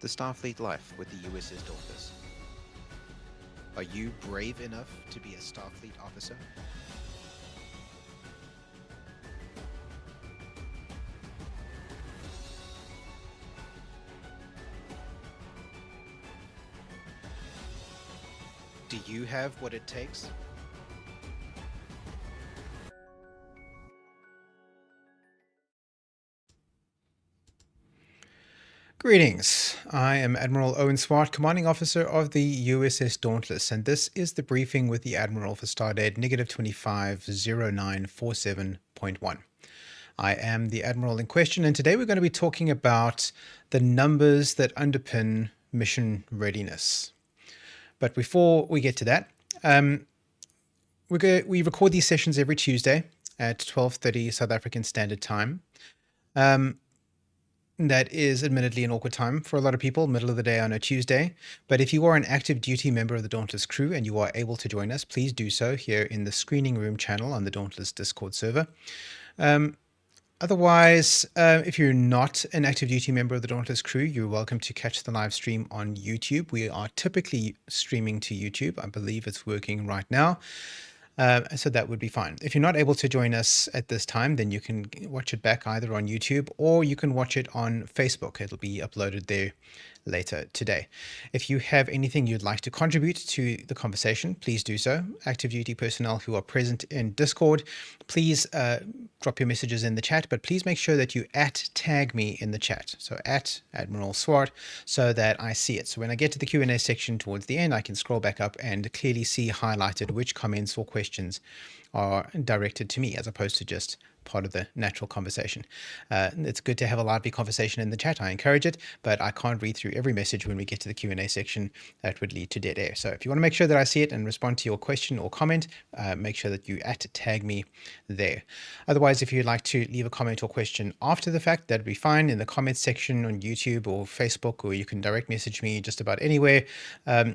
the Starfleet life with the USS Dauntless. Are you brave enough to be a Starfleet officer? Do you have what it takes? Greetings. I am Admiral Swart, Commanding Officer of the USS Dauntless, and this is the briefing with the Admiral for Stardate -250947.1. I am the Admiral in question, and today we're going to be talking about the numbers that underpin mission readiness. But before we get to that, we record these sessions every Tuesday at 12:30 South African Standard Time. That is admittedly an awkward time for a lot of people, middle of the day on a Tuesday. But if you are an active duty member of the Dauntless crew and you are able to join us, please do so here in the Screening Room channel on the Dauntless Discord server. Otherwise, if you're not an active duty member of the Dauntless crew, you're welcome to catch the live stream on YouTube. We are typically streaming to YouTube. I believe it's working right now. So that would be fine. If you're not able to join us at this time, then you can watch it back either on YouTube or you can watch it on Facebook. It'll be uploaded there later today. If you have anything you'd like to contribute to the conversation, please do so. Active duty personnel who are present in Discord, please drop your messages in the chat, but please make sure that you tag me in the chat. So @Admiral Swart, so that I see it. So when I get to the Q&A section towards the end, I can scroll back up and clearly see highlighted which comments or questions are directed to me as opposed to just part of the natural conversation. It's good to have a lively conversation in the chat. I encourage it, but I can't read through every message when we get to the Q&A section. That would lead to dead air. So if you want to make sure that I see it and respond to your question or comment, make sure that you tag me there. Otherwise, if you'd like to leave a comment or question after the fact, that'd be fine in the comments section on YouTube or Facebook, or you can direct message me just about anywhere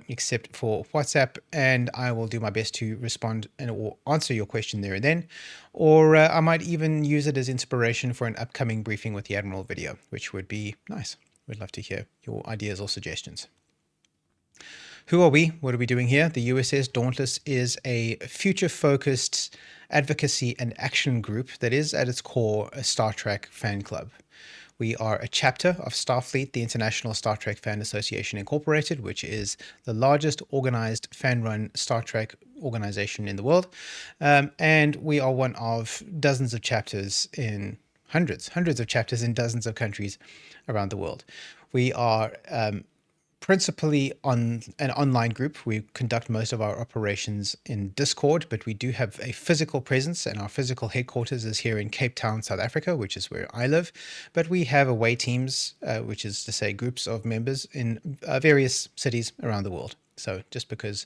except for WhatsApp, and I will do my best to respond or answer your question there and then. Or I might even use it as inspiration for an upcoming briefing with the Admiral video, which would be nice. We'd love to hear your ideas or suggestions. Who are we? What are we doing here? The USS Dauntless is a future-focused advocacy and action group that is at its core a Star Trek fan club. We are a chapter of Starfleet, the International Star Trek Fan Association Incorporated, which is the largest organized fan-run Star Trek organization in the world. And we are one of dozens of chapters in hundreds of chapters in dozens of countries around the world. We are principally on an online group. We conduct most of our operations in Discord, but we do have a physical presence, and our physical headquarters is here in Cape Town, South Africa, which is where I live. But we have away teams, which is to say groups of members in various cities around the world. So just because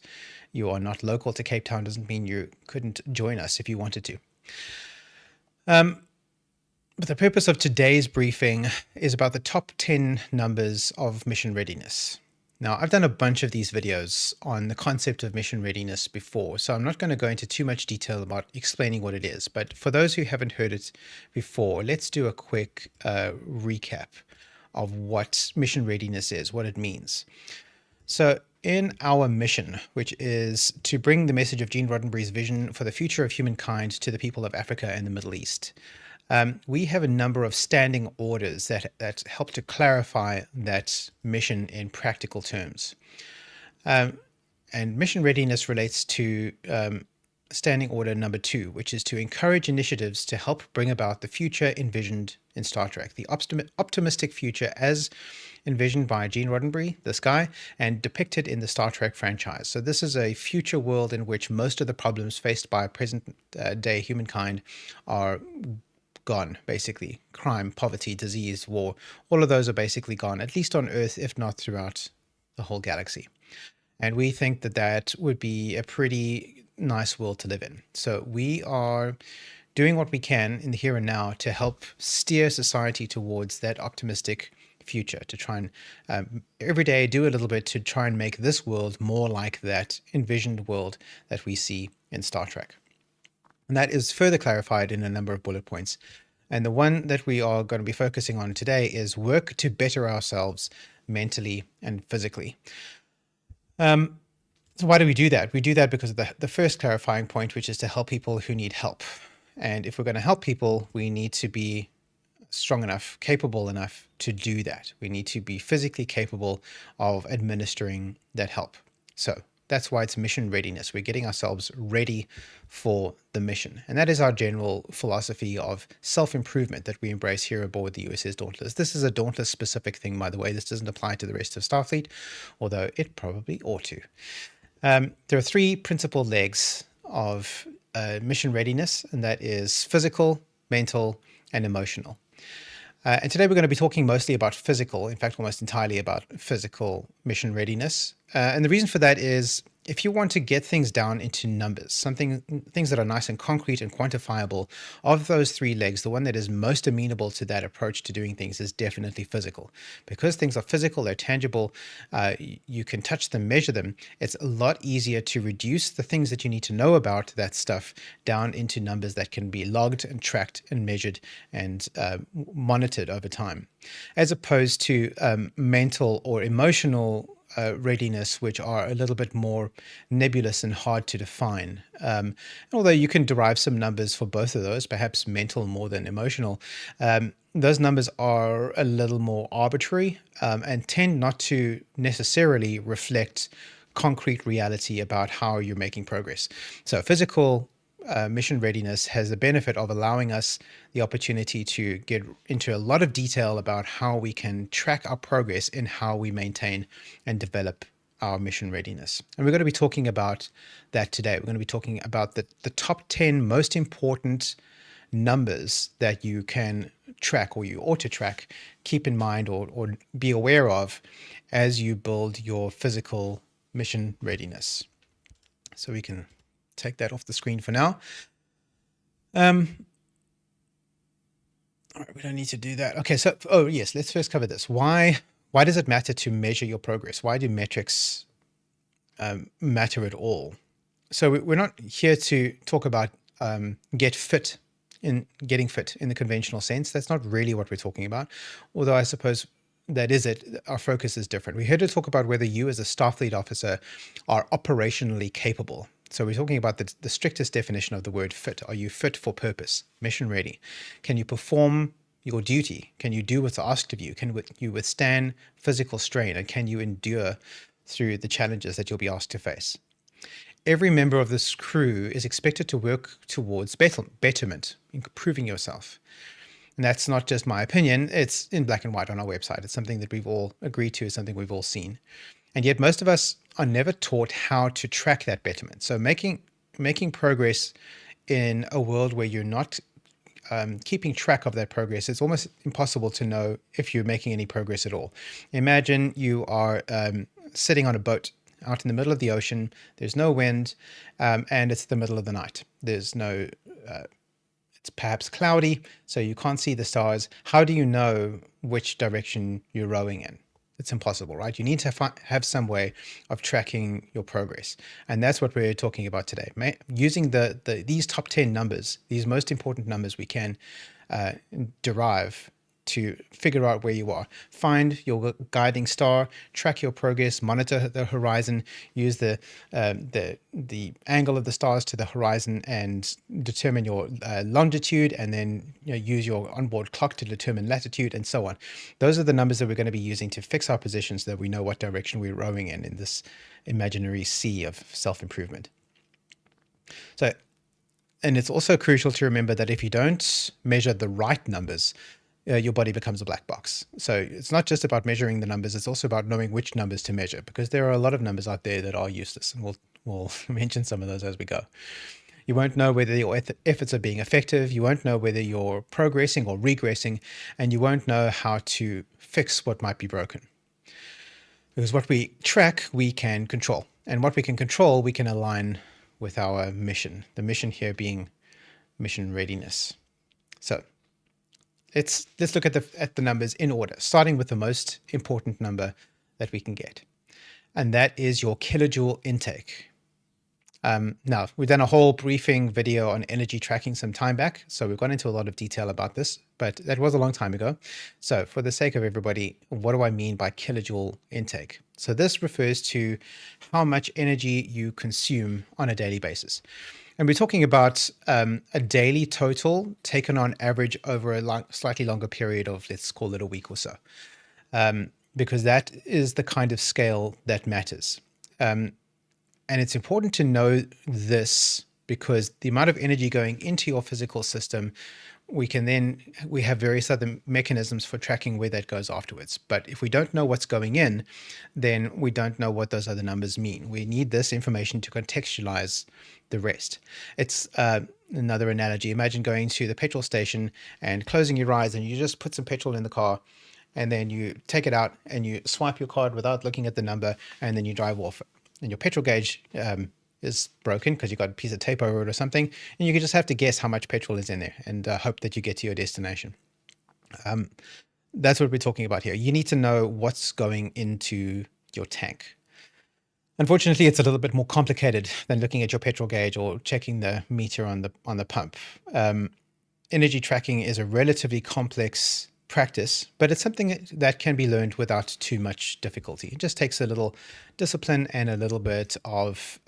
you are not local to Cape Town doesn't mean you couldn't join us if you wanted to. But the purpose of today's briefing is about the top 10 numbers of mission readiness. Now, I've done a bunch of these videos on the concept of mission readiness before, so I'm not going to go into too much detail about explaining what it is. But for those who haven't heard it before, let's do a quick recap of what mission readiness is, what it means. So in our mission, which is to bring the message of Gene Roddenberry's vision for the future of humankind to the people of Africa and the Middle East, we have a number of standing orders that help to clarify that mission in practical terms. And mission readiness relates to standing order number 2, which is to encourage initiatives to help bring about the future envisioned in Star Trek, the optimistic future as envisioned by Gene Roddenberry, this guy, and depicted in the Star Trek franchise. So this is a future world in which most of the problems faced by present day humankind are gone, basically. Crime, poverty, disease, war, all of those are basically gone, at least on Earth, if not throughout the whole galaxy. And we think that that would be a pretty nice world to live in. So we are doing what we can in the here and now to help steer society towards that optimistic future, to try and every day do a little bit to try and make this world more like that envisioned world that we see in Star Trek. And that is further clarified in a number of bullet points. And the one that we are going to be focusing on today is work to better ourselves mentally, and physically. So why do we do that? We do that because of the first clarifying point, which is to help people who need help. And if we're going to help people, we need to be strong enough, capable enough to do that. We need to be physically capable of administering that help. So that's why it's mission readiness. We're getting ourselves ready for the mission. And that is our general philosophy of self-improvement that we embrace here aboard the USS Dauntless. This is a Dauntless specific thing, by the way. This doesn't apply to the rest of Starfleet, although it probably ought to. There are three principal legs of mission readiness, and that is physical, mental, and emotional. And today we're going to be talking mostly about physical, in fact, almost entirely about physical mission readiness. And the reason for that is if you want to get things down into numbers, things that are nice and concrete and quantifiable, of those three legs, the one that is most amenable to that approach to doing things is definitely physical. Because things are physical, they're tangible, you can touch them, measure them, it's a lot easier to reduce the things that you need to know about that stuff down into numbers that can be logged and tracked and measured and monitored over time, as opposed to mental or emotional readiness, which are a little bit more nebulous and hard to define. Although you can derive some numbers for both of those, perhaps mental more than emotional, those numbers are a little more arbitrary and tend not to necessarily reflect concrete reality about how you're making progress. So physical mission readiness has the benefit of allowing us the opportunity to get into a lot of detail about how we can track our progress in how we maintain and develop our mission readiness. And we're going to be talking about that today. We're going to be talking about the top 10 most important numbers that you can track, or you ought to track, keep in mind, or be aware of as you build your physical mission readiness. So we can take that off the screen for now. All right, we don't need to do that. Okay, so, oh yes, let's first cover this. Why does it matter to measure your progress? Why do metrics matter at all? So we're not here to talk about getting fit in the conventional sense. That's not really what we're talking about, although I suppose that is it. Our focus is different. We're here to talk about whether you as a Starfleet officer are operationally capable. So we're talking about the strictest definition of the word fit. Are you fit for purpose, mission ready? Can you perform your duty? Can you do what's asked of you? Can you withstand physical strain? And can you endure through the challenges that you'll be asked to face? Every member of this crew is expected to work towards betterment, improving yourself. And that's not just my opinion. It's in black and white on our website. It's something that we've all agreed to, it's something we've all seen. And yet most of us are never taught how to track that betterment. So making progress in a world where you're not keeping track of that progress, it's almost impossible to know if you're making any progress at all. Imagine you are sitting on a boat out in the middle of the ocean. There's no wind, and it's the middle of the night. There's no, it's perhaps cloudy, so you can't see the stars. How do you know which direction you're rowing in? It's impossible, right? You need to have some way of tracking your progress. And that's what we're talking about today. Using these top 10 numbers, these most important numbers we can derive to figure out where you are. Find your guiding star, track your progress, monitor the horizon, use the angle of the stars to the horizon and determine your longitude, and then use your onboard clock to determine latitude, and so on. Those are the numbers that we're going to be using to fix our position so that we know what direction we're rowing in this imaginary sea of self-improvement. So, and it's also crucial to remember that if you don't measure the right numbers, your body becomes a black box. So it's not just about measuring the numbers, it's also about knowing which numbers to measure, because there are a lot of numbers out there that are useless, and we'll mention some of those as we go. You won't know whether your efforts are being effective, you won't know whether you're progressing or regressing, and you won't know how to fix what might be broken. Because what we track, we can control. And what we can control, we can align with our mission. The mission here being mission readiness. So let's look at the numbers in order, starting with the most important number that we can get. And that is your kilojoule intake. Now, we've done a whole briefing video on energy tracking some time back, so we've gone into a lot of detail about this, but that was a long time ago. So for the sake of everybody, what do I mean by kilojoule intake? So this refers to how much energy you consume on a daily basis. And we're talking about a daily total taken on average over a slightly longer period of, let's call it a week or so, because that is the kind of scale that matters. And it's important to know this because the amount of energy going into your physical system, we have various other mechanisms for tracking where that goes afterwards. But if we don't know what's going in, then we don't know what those other numbers mean. We need this information to contextualize the rest. It's another analogy. Imagine going to the petrol station and closing your eyes and you just put some petrol in the car, and then you take it out and you swipe your card without looking at the number, and then you drive off. And your petrol gauge is broken because you've got a piece of tape over it or something, and you just have to guess how much petrol is in there and hope that you get to your destination. That's what we're talking about here. You need to know what's going into your tank. Unfortunately, it's a little bit more complicated than looking at your petrol gauge or checking the meter on the pump. Energy tracking is a relatively complex practice, but it's something that can be learned without too much difficulty. It just takes a little discipline and a little bit of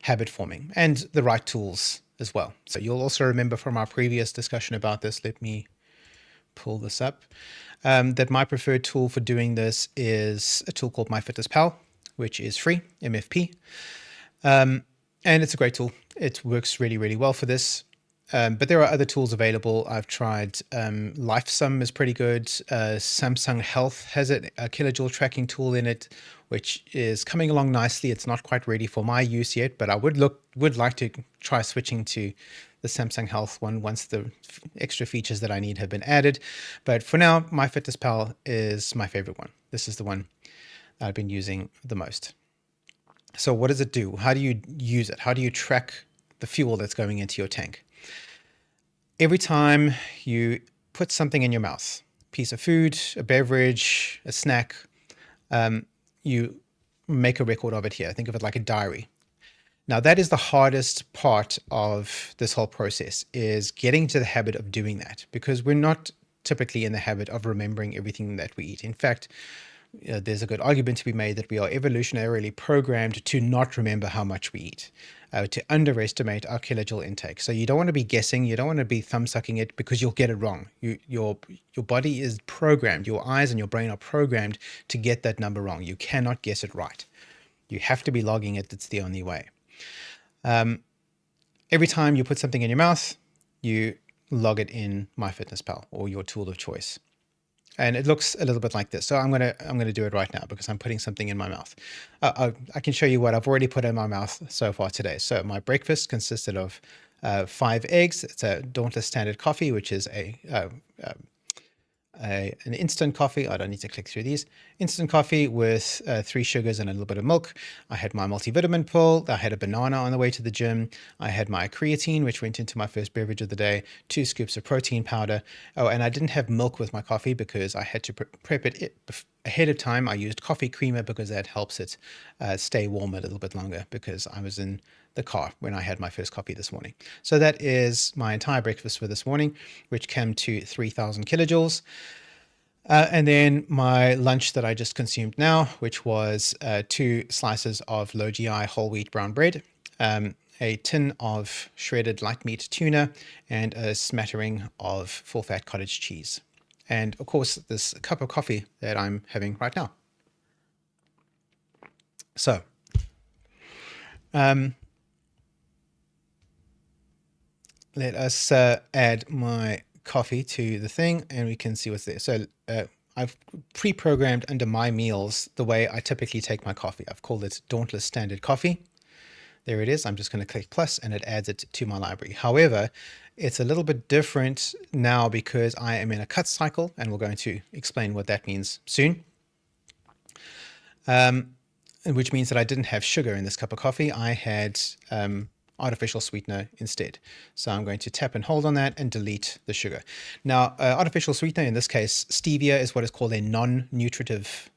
habit forming and the right tools as well. So you'll also remember from our previous discussion about this, let me pull this up, that my preferred tool for doing this is a tool called MyFitnessPal, which is free, MFP. And it's a great tool. It works really, really well for this. But there are other tools available. I've tried LifeSum is pretty good. Samsung Health has a kilojoule tracking tool in it, which is coming along nicely. It's not quite ready for my use yet, but I would like to try switching to the Samsung Health one once the extra features that I need have been added. But for now, MyFitnessPal is my favorite one. This is the one I've been using the most. So what does it do? How do you use it? How do you track the fuel that's going into your tank? Every time you put something in your mouth, a piece of food, a beverage, a snack, you make a record of it here. Think of it like a diary. Now, that is the hardest part of this whole process, is getting to the habit of doing that, because we're not typically in the habit of remembering everything that we eat. In fact, there's a good argument to be made that we are evolutionarily programmed to not remember how much we eat, to underestimate our kilojoule intake. So you don't want to be guessing, you don't want to be thumb-sucking it, because you'll get it wrong. Your body is programmed, your eyes and your brain are programmed to get that number wrong. You cannot guess it right. You have to be logging it. It's the only way. Every time you put something in your mouth, you log it in MyFitnessPal or your tool of choice. And it looks a little bit like this. So I'm gonna do it right now because I'm putting something in my mouth. I can show you what I've already put in my mouth so far today. So my breakfast consisted of 5 eggs. It's a Dauntless standard coffee, which is an instant coffee. I don't need to click through these. Instant coffee with 3 sugars and a little bit of milk. I had my multivitamin pill. I had a banana on the way to the gym. I had my creatine, which went into my first beverage of the day, 2 scoops of protein powder. Oh, and I didn't have milk with my coffee because I had to prep it ahead of time. I used coffee creamer because that helps it stay warm a little bit longer, because I was in the car when I had my first coffee this morning. So that is my entire breakfast for this morning, which came to 3,000 kilojoules. And then my lunch that I just consumed now, which was 2 slices of low GI whole wheat brown bread, a tin of shredded light meat tuna, and a smattering of full fat cottage cheese. And of course, this cup of coffee that I'm having right now. So, let us add my coffee to the thing and we can see what's there. So I've pre-programmed under my meals the way I typically take my coffee. I've called it Dauntless Standard Coffee. There it is. I'm just going to click plus and it adds it to my library. However, it's a little bit different now because I am in a cut cycle, and we're going to explain what that means soon. Which means that I didn't have sugar in this cup of coffee. I had artificial sweetener instead. So I'm going to tap and hold on that and delete the sugar. Now, artificial sweetener, in this case, stevia, is what is called a non-nutritive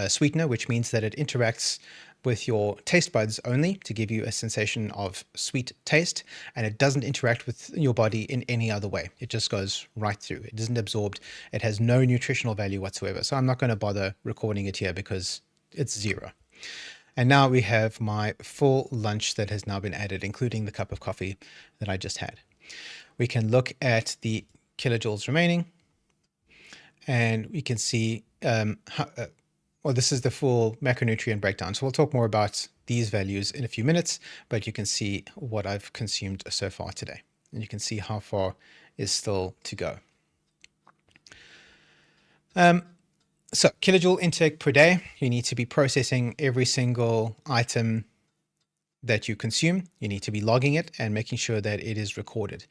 sweetener, which means that it interacts with your taste buds only to give you a sensation of sweet taste, and it doesn't interact with your body in any other way. It just goes right through. It isn't absorbed. It has no nutritional value whatsoever. So I'm not going to bother recording it here because it's 0. And now we have my full lunch that has now been added, including the cup of coffee that I just had. We can look at the kilojoules remaining, and we can see well, this is the full macronutrient breakdown. So we'll talk more about these values in a few minutes, but you can see what I've consumed so far today. And you can see how far is still to go. So kilojoule intake per day, you need to be processing every single item that you consume. You need to be logging it and making sure that it is recorded.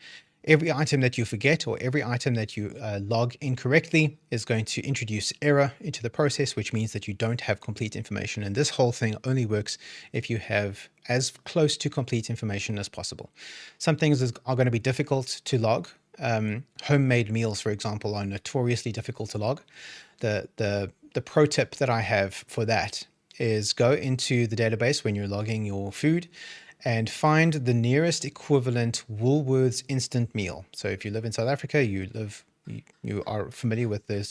Every item that you forget or every item that you log incorrectly is going to introduce error into the process, which means that you don't have complete information. And this whole thing only works if you have as close to complete information as possible. Some things are going to be difficult to log. Homemade meals, for example, are notoriously difficult to log. The pro tip that I have for that is go into the database when you're logging your food and find the nearest equivalent Woolworths instant meal. So if you live in South Africa, you are familiar with the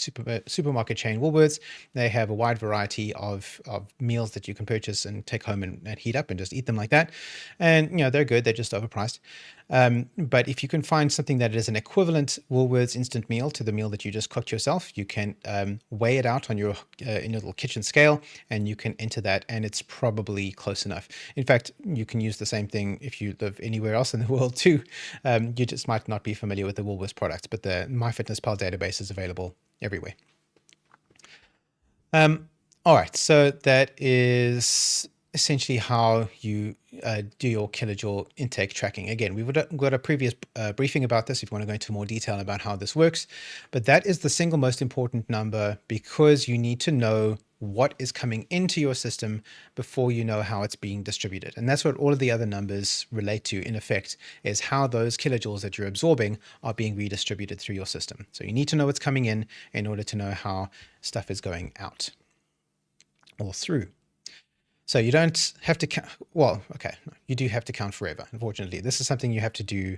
supermarket chain Woolworths. They have a wide variety of meals that you can purchase and take home and heat up and just eat them like that. And, you know, they're good. They're just overpriced. But if you can find something that is an equivalent Woolworths instant meal to the meal that you just cooked yourself, you can weigh it out on your in your little kitchen scale, and you can enter that, and it's probably close enough. In fact, you can use the same thing if you live anywhere else in the world too. You just might not be familiar with the Woolworths products, but the MyFitnessPal database is available everywhere. All right, so that is essentially how you do your kilojoule intake tracking. Again, we've got a previous briefing about this if you want to go into more detail about how this works, but that is the single most important number because you need to know what is coming into your system before you know how it's being distributed. And that's what all of the other numbers relate to, in effect, is how those kilojoules that you're absorbing are being redistributed through your system. So you need to know what's coming in order to know how stuff is going out or through. So you don't have to count. Well, okay, you do have to count forever. Unfortunately, this is something you have to do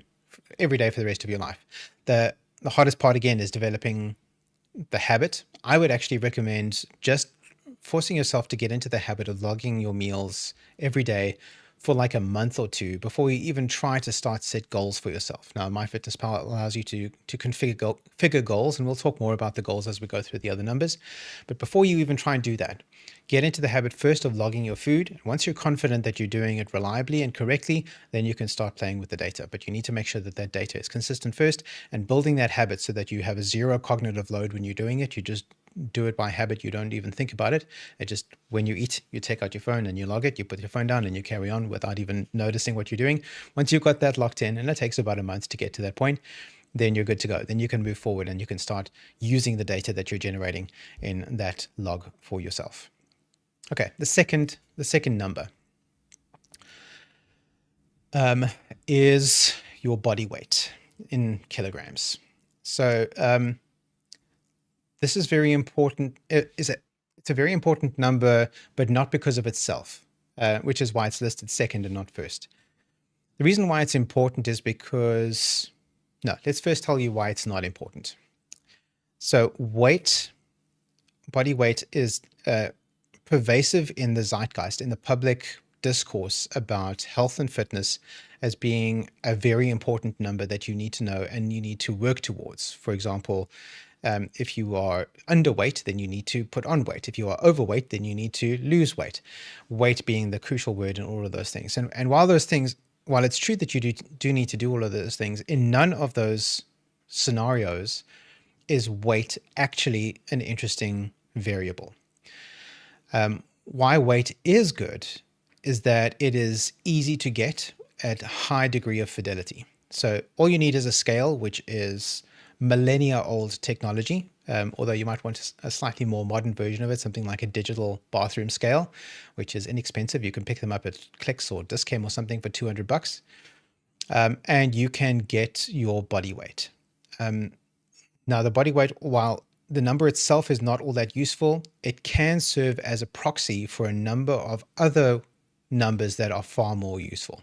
every day for the rest of your life. The hardest part, again, is developing the habit. I would actually recommend just forcing yourself to get into the habit of logging your meals every day for like a month or two before you even try to start set goals for yourself. Now, MyFitnessPal allows you to figure goals, and we'll talk more about the goals as we go through the other numbers. But before you even try and do that, get into the habit first of logging your food. Once you're confident that you're doing it reliably and correctly, then you can start playing with the data. But you need to make sure that that data is consistent first, and building that habit so that you have a zero cognitive load when you're doing it. You just do it by habit. You don't even think about it. It just, when you eat, you take out your phone and you log it, you put your phone down and you carry on without even noticing what you're doing. Once you've got that locked in, and it takes about a month to get to that point, then you're good to go. Then you can move forward and you can start using the data that you're generating in that log for yourself. Okay, the second number is your body weight in kilograms. So this is very important. It's a very important number, but not because of itself, which is why it's listed second and not first. The reason why it's important is because, no, let's first tell you why it's not important. So body weight is pervasive in the zeitgeist, in the public discourse about health and fitness as being a very important number that you need to know and you need to work towards. For example, if you are underweight, then you need to put on weight. If you are overweight, then you need to lose weight. Weight being the crucial word in all of those things. And while it's true that you do need to do all of those things, in none of those scenarios is weight actually an interesting variable. Why weight is good is that it is easy to get at a high degree of fidelity. So all you need is a scale, which is millennia old technology, although you might want a slightly more modern version of it, something like a digital bathroom scale, which is inexpensive. You can pick them up at Clicks or Discam or something for $200, and you can get your body weight. Now, the body weight, while the number itself is not all that useful. It can serve as a proxy for a number of other numbers that are far more useful.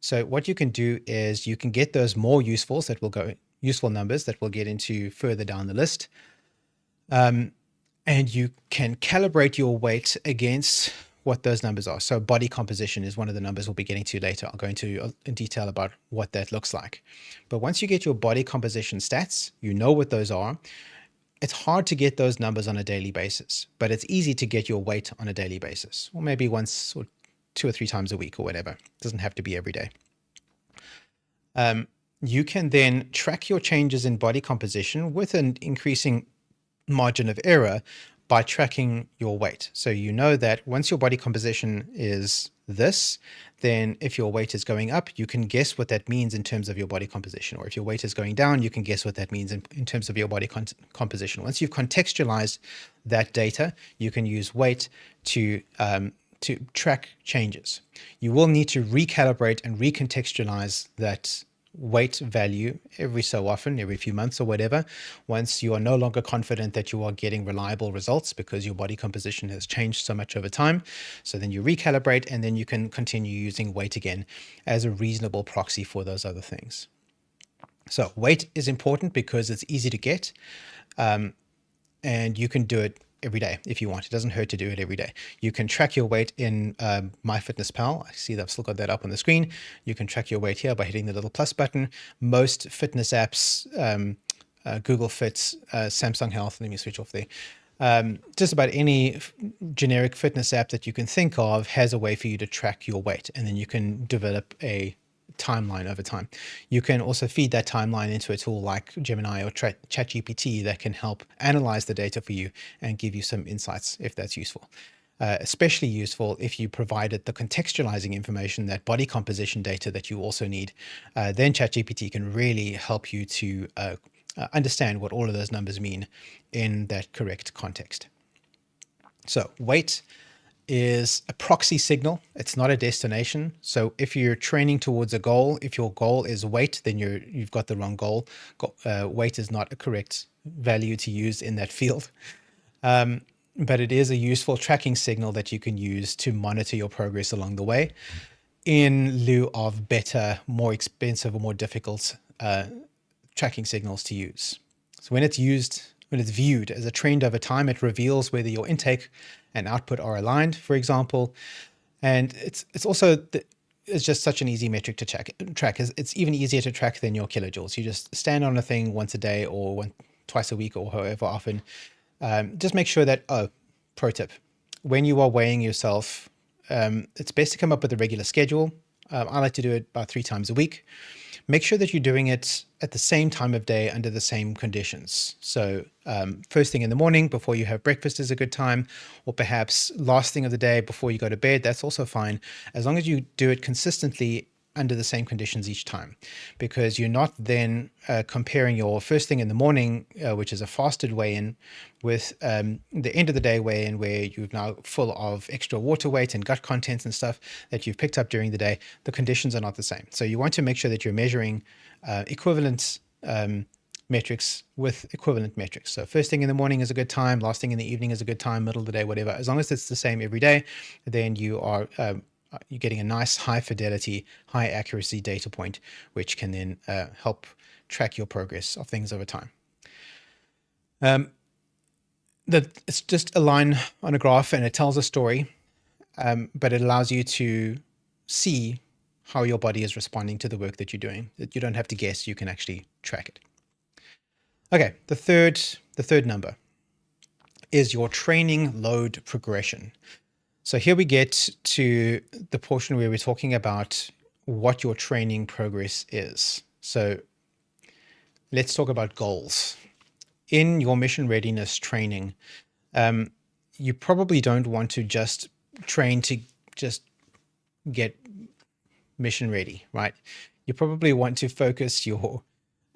So what you can do is you can get those more useful numbers that we'll get into further down the list. And you can calibrate your weight against what those numbers are. So body composition is one of the numbers we'll be getting to later. I'll go into in detail about what that looks like. But once you get your body composition stats, you know what those are. It's hard to get those numbers on a daily basis, but it's easy to get your weight on a daily basis, or maybe once or 2 or 3 times a week or whatever. It doesn't have to be every day. You can then track your changes in body composition with an increasing margin of error by tracking your weight. So you know that once your body composition is this, then if your weight is going up, you can guess what that means in terms of your body composition. Or if your weight is going down, you can guess what that means in terms of your body composition. Once you've contextualized that data, you can use weight to track changes. You will need to recalibrate and recontextualize that weight value every so often, every few months or whatever, once you are no longer confident that you are getting reliable results because your body composition has changed so much over time. So then you recalibrate, and then you can continue using weight again as a reasonable proxy for those other things. So weight is important because it's easy to get, and you can do it every day if you want. It doesn't hurt to do it every day. You can track your weight in MyFitnessPal. I see that I've still got that up on the screen. You can track your weight here by hitting the little plus button. Most fitness apps, Google Fit, Samsung Health, let me switch off there. Just about any generic fitness app that you can think of has a way for you to track your weight, and then you can develop a timeline over time. You can also feed that timeline into a tool like Gemini or ChatGPT that can help analyze the data for you and give you some insights if that's useful. Especially useful if you provided the contextualizing information, that body composition data that you also need. Then ChatGPT can really help you to understand what all of those numbers mean in that correct context. So weight is a proxy signal. It's not a destination. So if you're training towards a goal, if your goal is weight, then you've got the wrong goal. Weight is not a correct value to use in that field. But it is a useful tracking signal that you can use to monitor your progress along the way, in lieu of better, more expensive or more difficult tracking signals to use. So when it's viewed as a trend over time, it reveals whether your intake and output are aligned, for example. And it's also, it's just such an easy metric to track. It's even easier to track than your kilojoules. You just stand on a thing once a day or twice a week or however often. Just make sure that, pro tip, when you are weighing yourself, it's best to come up with a regular schedule. I like to do it about 3 times a week. Make sure that you're doing it at the same time of day under the same conditions. So first thing in the morning before you have breakfast is a good time, or perhaps last thing of the day before you go to bed. That's also fine, as long as you do it consistently under the same conditions each time, because you're not then comparing your first thing in the morning, which is a fasted weigh-in, with the end of the day weigh-in, where you're now full of extra water weight and gut contents and stuff that you've picked up during the day. The conditions are not the same. So you want to make sure that you're measuring equivalent metrics with equivalent metrics. So first thing in the morning is a good time, last thing in the evening is a good time, middle of the day, whatever. As long as it's the same every day, then you're getting a nice high fidelity, high accuracy data point, which can then help track your progress of things over time. It's just a line on a graph and it tells a story, but it allows you to see how your body is responding to the work that you're doing. That you don't have to guess, you can actually track it. Okay, the third number is your training load progression. So here we get to the portion where we're talking about what your training progress is. So let's talk about goals. In your mission readiness training, you probably don't want to just train to just get mission ready, right? You probably want to focus your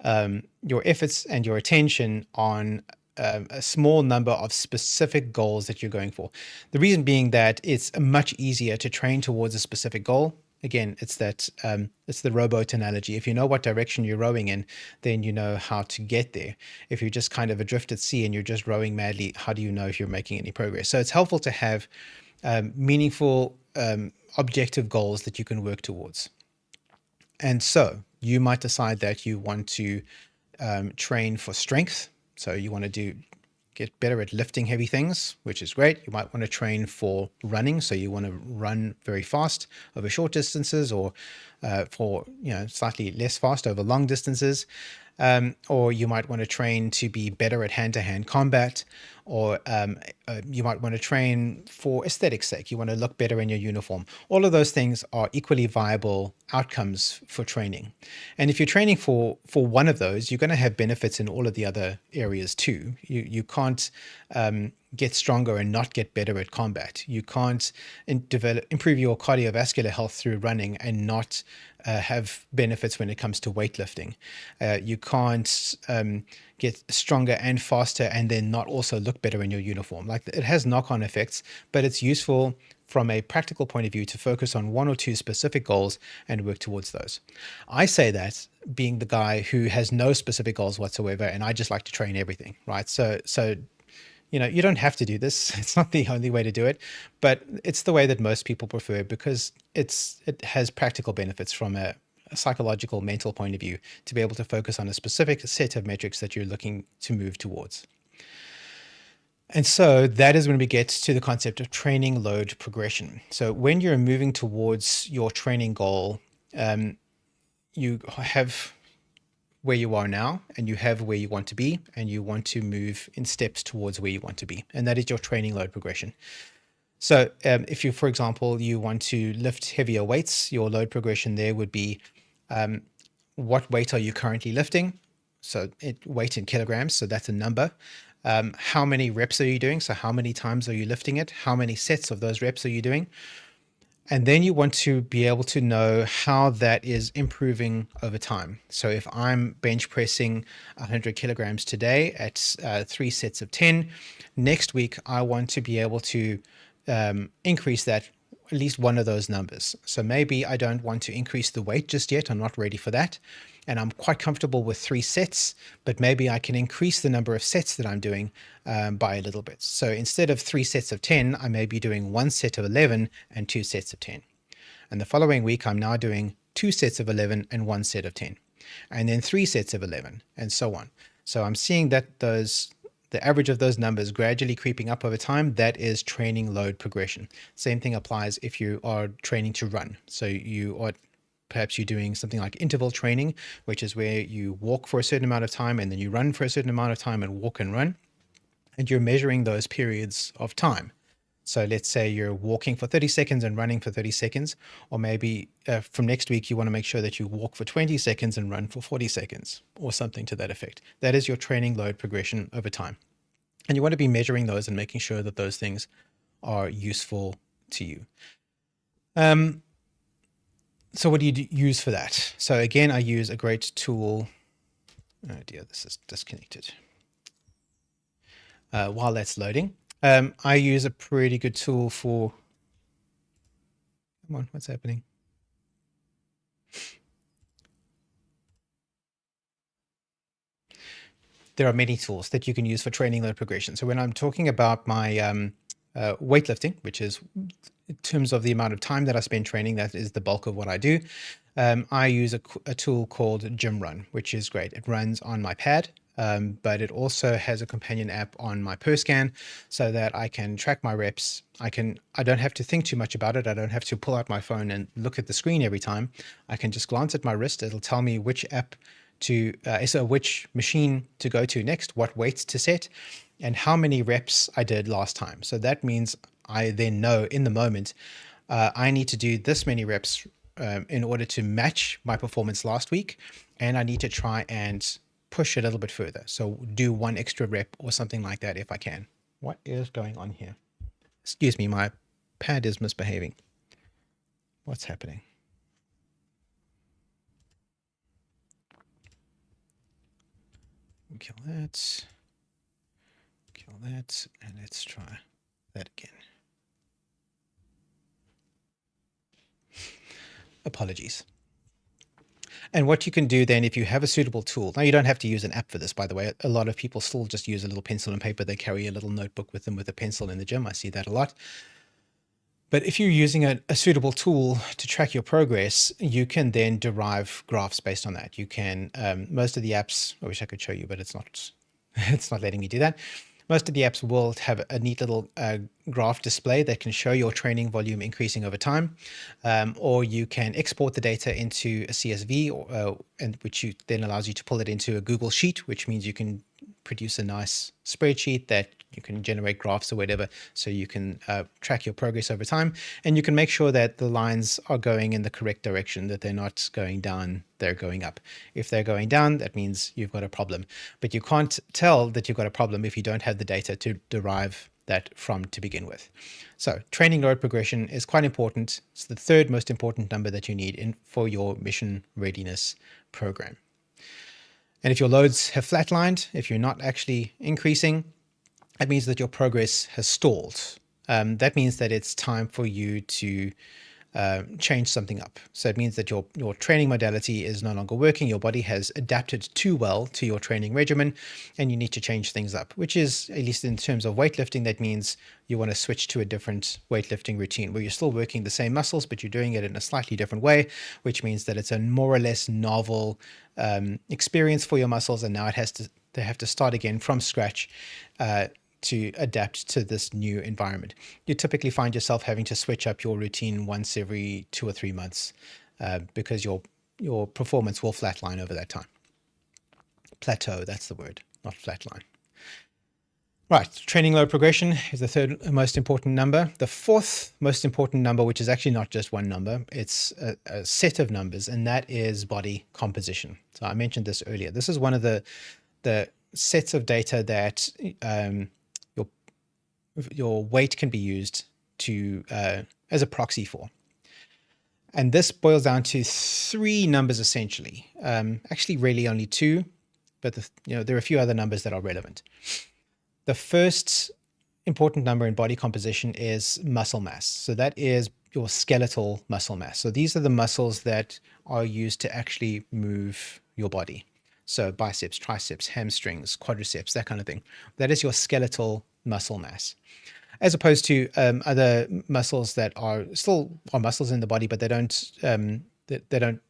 efforts and your attention on a small number of specific goals that you're going for. The reason being that it's much easier to train towards a specific goal again, it's that it's the rowboat analogy. If you know what direction you're rowing in, then you know how to get there. If you're just kind of adrift at sea and you're just rowing madly, how do you know if you're making any progress? So it's helpful to have meaningful objective goals that you can work towards. And so you might decide that you want to train for strength. So you want to get better at lifting heavy things, which is great. You might want to train for running. So you want to run very fast over short distances, or for slightly less fast over long distances. Or you might want to train to be better at hand-to-hand combat, or you might want to train for aesthetics sake. You want to look better in your uniform. All of those things are equally viable outcomes for training. And if you're training for one of those, you're going to have benefits in all of the other areas too. You can't get stronger and not get better at combat. You can't improve your cardiovascular health through running and not have benefits when it comes to weightlifting. You can't get stronger and faster and then not also look better in your uniform. Like, it has knock-on effects, but it's useful from a practical point of view to focus on one or two specific goals and work towards those. I say that being the guy who has no specific goals whatsoever, and I just like to train everything, right? So you don't have to do this. It's not the only way to do it, but it's the way that most people prefer, because it has practical benefits from a psychological, mental point of view, to be able to focus on a specific set of metrics that you're looking to move towards. And so that is when we get to the concept of training load progression. So when you're moving towards your training goal, you have where you are now, and you have where you want to be, and you want to move in steps towards where you want to be. And that is your training load progression. So if you, for example, you want to lift heavier weights, your load progression there would be what weight are you currently lifting? So weight in kilograms, so that's a number. How many reps are you doing? So how many times are you lifting it? How many sets of those reps are you doing? And then you want to be able to know how that is improving over time. So if I'm bench pressing 100 kilograms today at 3 sets of 10, next week I want to be able to increase that, at least one of those numbers. So maybe I don't want to increase the weight just yet. I'm not ready for that. And I'm quite comfortable with 3 sets, but maybe I can increase the number of sets that I'm doing by a little bit. So instead of 3 sets of 10, I may be doing 1 set of 11 and 2 sets of 10. And the following week, I'm now doing 2 sets of 11 and 1 set of 10, and then 3 sets of 11, and so on. So I'm seeing that the average of those numbers gradually creeping up over time. That is training load progression. Same thing applies if you are training to run. So perhaps you're doing something like interval training, which is where you walk for a certain amount of time and then you run for a certain amount of time and walk and run. And you're measuring those periods of time. So let's say you're walking for 30 seconds and running for 30 seconds, or maybe from next week, you want to make sure that you walk for 20 seconds and run for 40 seconds, or something to that effect. That is your training load progression over time. And you want to be measuring those and making sure that those things are useful to you. So what do you use for that? So again, I use a great tool. Oh dear, this is disconnected. While that's loading, I use a pretty good tool for, come on, what's happening? There are many tools that you can use for training load progression. So when I'm talking about my weightlifting, which is in terms of the amount of time that I spend training, that is the bulk of what I do. I use a tool called Gym Run, which is great. It runs on my pad, but it also has a companion app on my PerScan so that I can track my reps. I don't have to think too much about it. I don't have to pull out my phone and look at the screen every time. I can just glance at my wrist. It'll tell me which app which machine to go to next, what weights to set, and how many reps I did last time. So that means I then know in the moment, I need to do this many reps in order to match my performance last week. And I need to try and push a little bit further. So do 1 extra rep or something like that if I can. What is going on here? Excuse me, my pad is misbehaving. What's happening? Kill that, and let's try that again. Apologies. And what you can do then, if you have a suitable tool, now you don't have to use an app for this, by the way. A lot of people still just use a little pencil and paper. They carry a little notebook with them with a pencil in the gym. I see that a lot. But if you're using a suitable tool to track your progress, you can then derive graphs based on that. You can, most of the apps, I wish I could show you, but it's not, it's not letting me do that. Most of the apps will have a neat little graph display that can show your training volume increasing over time, or you can export the data into a CSV, and which then allows you to pull it into a Google Sheet, which means you can produce a nice spreadsheet that you can generate graphs or whatever, so you can track your progress over time, and you can make sure that the lines are going in the correct direction, that they're not going down, they're going up. If they're going down, that means you've got a problem. But you can't tell that you've got a problem if you don't have the data to derive that from to begin with. So training load progression is quite important. It's the third most important number that you need for your mission readiness program. And if your loads have flatlined, if you're not actually increasing, that means that your progress has stalled. That means that it's time for you to change something up. So it means that your training modality is no longer working. Your body has adapted too well to your training regimen, and you need to change things up, which is, at least in terms of weightlifting, that means you want to switch to a different weightlifting routine where you're still working the same muscles, but you're doing it in a slightly different way, which means that it's a more or less novel experience for your muscles. And now they have to start again from scratch to adapt to this new environment. You typically find yourself having to switch up your routine once every 2 or 3 months because your performance will flatline over that time. Plateau, that's the word, not flatline. Right, training load progression is the third most important number. The fourth most important number, which is actually not just one number, it's a set of numbers, and that is body composition. So I mentioned this earlier. This is one of the sets of data that your weight can be used to as a proxy for. And this boils down to 3 numbers essentially. Actually, really only 2, but there are a few other numbers that are relevant. The first important number in body composition is muscle mass. So that is your skeletal muscle mass. So these are the muscles that are used to actually move your body. So biceps, triceps, hamstrings, quadriceps, that kind of thing. That is your skeletal muscle mass, as opposed to other muscles that are still muscles in the body, but they don't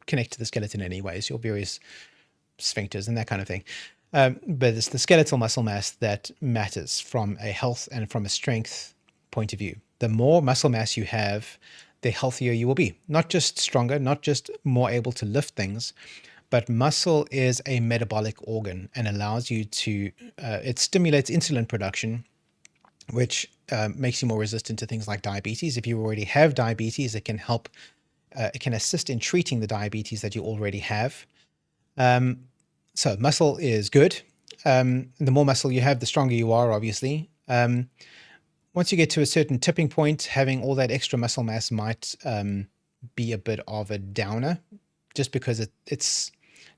connect to the skeleton in any ways. Your various sphincters and that kind of thing. But it's the skeletal muscle mass that matters from a health and from a strength point of view. The more muscle mass you have, the healthier you will be. Not just stronger, not just more able to lift things, but muscle is a metabolic organ and allows you to, it stimulates insulin production, which makes you more resistant to things like diabetes. If you already have diabetes, it can help, it can assist in treating the diabetes that you already have. So muscle is good. The more muscle you have, the stronger you are, obviously. Once you get to a certain tipping point, having all that extra muscle mass might be a bit of a downer, just because it's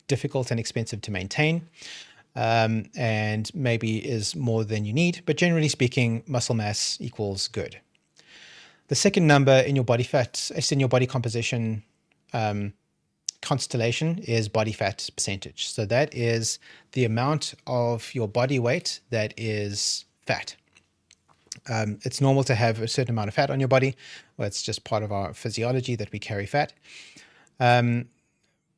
difficult and expensive to maintain. And maybe is more than you need, but generally speaking, muscle mass equals good. The second number in your body fat, it's in your body composition constellation, is body fat percentage. So that is the amount of your body weight that is fat. It's normal to have a certain amount of fat on your body. Well, it's just part of our physiology that we carry fat.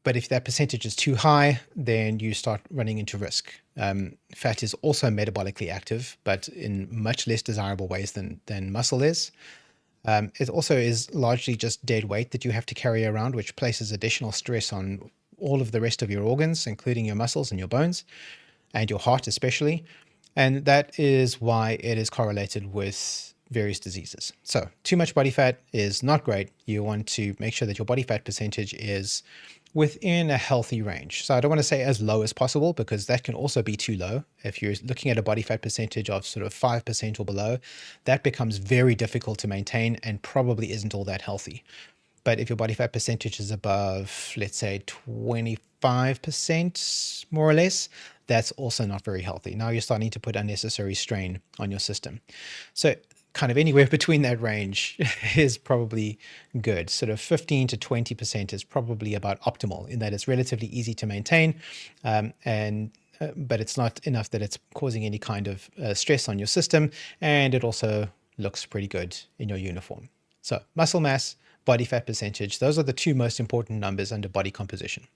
But if that percentage is too high, then you start running into risk. Fat is also metabolically active, but in much less desirable ways than muscle is. It also is largely just dead weight that you have to carry around, which places additional stress on all of the rest of your organs, including your muscles and your bones, and your heart especially. And that is why it is correlated with various diseases. So too much body fat is not great. You want to make sure that your body fat percentage is within a healthy range. So I don't want to say as low as possible, because that can also be too low. If you're looking at a body fat percentage of sort of 5% or below, that becomes very difficult to maintain and probably isn't all that healthy. But if your body fat percentage is above, let's say 25% more or less, that's also not very healthy. Now you're starting to put unnecessary strain on your system. So kind of anywhere between that range is probably good. Sort of 15 to 20% is probably about optimal, in that it's relatively easy to maintain, but it's not enough that it's causing any kind of stress on your system, and it also looks pretty good in your uniform. So muscle mass, body fat percentage, those are the two most important numbers under body composition.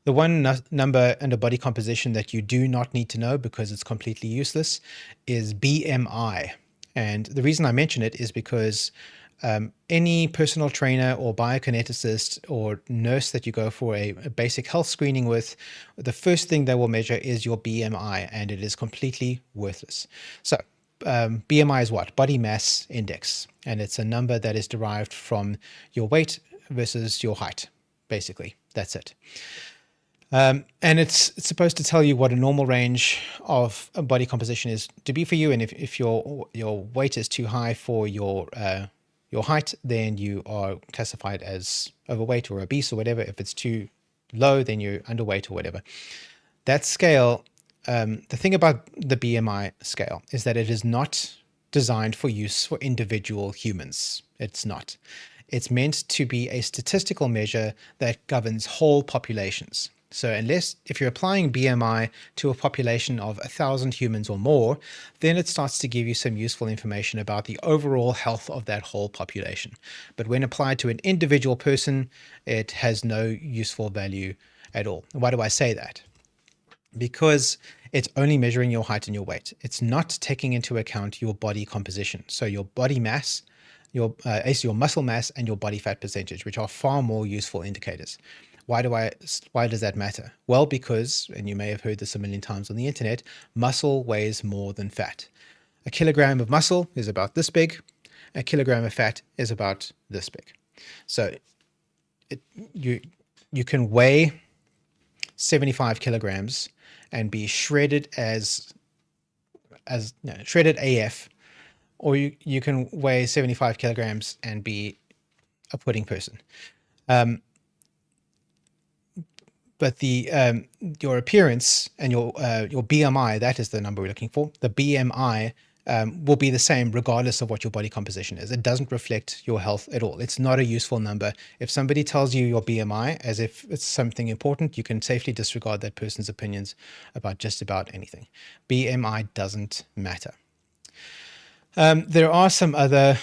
The one number under body composition that you do not need to know because it's completely useless is BMI. And the reason I mention it is because any personal trainer or biokineticist or nurse that you go for a basic health screening with, the first thing they will measure is your BMI, and it is completely worthless. So BMI is what? Body mass index. And it's a number that is derived from your weight versus your height, basically. That's it. And it's supposed to tell you what a normal range of body composition is to be for you. And if your weight is too high for your height, then you are classified as overweight or obese or whatever. If it's too low, then you're underweight or whatever. That scale, the thing about the BMI scale is that it is not designed for use for individual humans. It's not. It's meant to be a statistical measure that governs whole populations. So if you're applying BMI to a population of 1,000 humans or more, then it starts to give you some useful information about the overall health of that whole population. But when applied to an individual person, it has no useful value at all. Why do I say that? Because it's only measuring your height and your weight. It's not taking into account your body composition. So your body mass, your muscle mass, and your body fat percentage, which are far more useful indicators. Why does that matter? Well, because, and you may have heard this a million times on the internet, muscle weighs more than fat. A kilogram of muscle is about this big. A kilogram of fat is about this big. So you can weigh 75 kilograms and be shredded shredded AF, or you can weigh 75 kilograms and be a pudding person. But your appearance and your BMI, that is the number we're looking for. The BMI will be the same regardless of what your body composition is. It doesn't reflect your health at all. It's not a useful number. If somebody tells you your BMI as if it's something important, you can safely disregard that person's opinions about just about anything. BMI doesn't matter. There are some other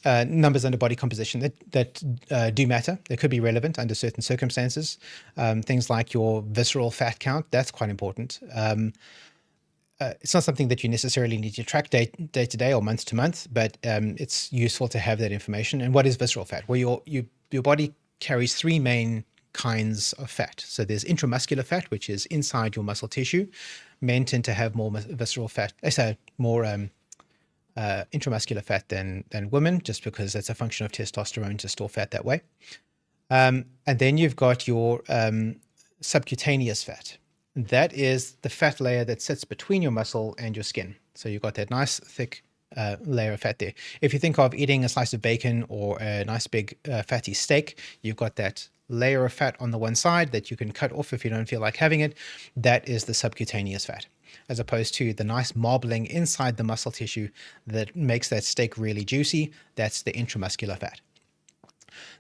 numbers under body composition that do matter. They could be relevant under certain circumstances. Things like your visceral fat count, that's quite important. It's not something that you necessarily need to track day to day or month to month, but it's useful to have that information. And what is visceral fat? Well, your body carries three main kinds of fat. So there's intramuscular fat, which is inside your muscle tissue. Men tend to have more visceral fat, more intramuscular fat than women, just because that's a function of testosterone to store fat that way. And then you've got your subcutaneous fat. That is the fat layer that sits between your muscle and your skin. So you've got that nice thick layer of fat there. If you think of eating a slice of bacon or a nice big fatty steak, you've got that layer of fat on the one side that you can cut off if you don't feel like having it. That is the subcutaneous fat, as opposed to the nice marbling inside the muscle tissue that makes that steak really juicy. That's the intramuscular fat.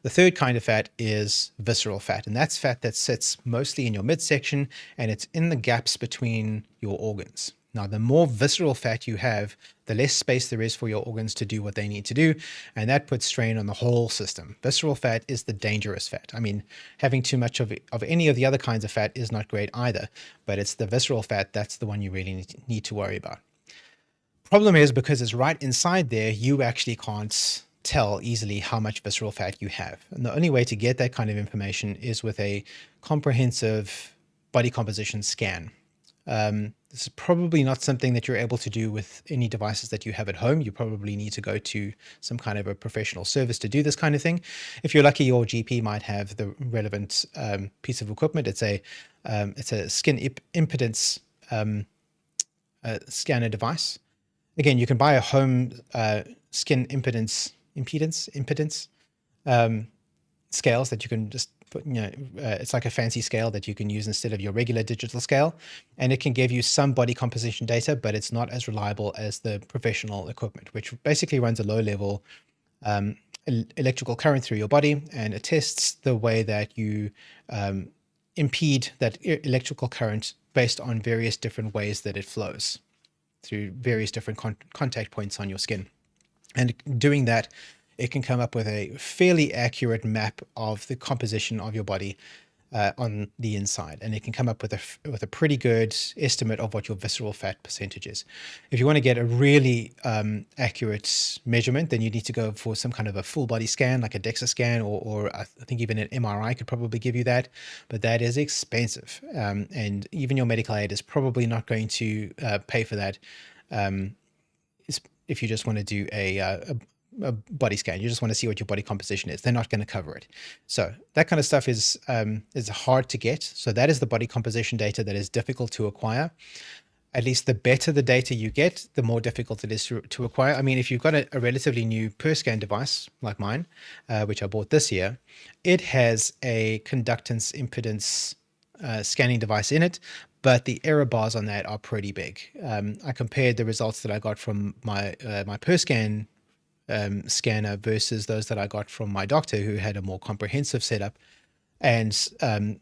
The third kind of fat is visceral fat, and that's fat that sits mostly in your midsection, and it's in the gaps between your organs. Now, the more visceral fat you have, the less space there is for your organs to do what they need to do, and that puts strain on the whole system. Visceral fat is the dangerous fat. I mean, having too much of any of the other kinds of fat is not great either, but it's the visceral fat that's the one you really need to worry about. Problem is, because it's right inside there, you actually can't tell easily how much visceral fat you have. And the only way to get that kind of information is with a comprehensive body composition scan. This is probably not something that you're able to do with any devices that you have at home. You probably need to go to some kind of a professional service to do this kind of thing. If you're lucky, your GP might have the relevant piece of equipment. It's a skin impedance scanner device. Again, you can buy a home skin impedance scales that you can just it's like a fancy scale that you can use instead of your regular digital scale, and it can give you some body composition data, but it's not as reliable as the professional equipment, which basically runs a low level electrical current through your body, and it tests the way that you impede that electrical current based on various different ways that it flows through various different contact points on your skin. And doing that, it can come up with a fairly accurate map of the composition of your body on the inside, and it can come up with a pretty good estimate of what your visceral fat percentage is. If you want to get a really accurate measurement, then you need to go for some kind of a full body scan, like a DEXA scan, or I think even an MRI could probably give you that, but that is expensive, and even your medical aid is probably not going to pay for that. If you just want to do a body scan, you just want to see what your body composition is, they're not going to cover it. So that kind of stuff is hard to get. So that is the body composition data that is difficult to acquire. At least the better the data you get, the more difficult it is to acquire. I mean, if you've got a relatively new per scan device like mine, which I bought this year, it has a conductance impedance scanning device in it, but the error bars on that are pretty big. I compared the results that I got from my per scan scanner versus those that I got from my doctor, who had a more comprehensive setup, and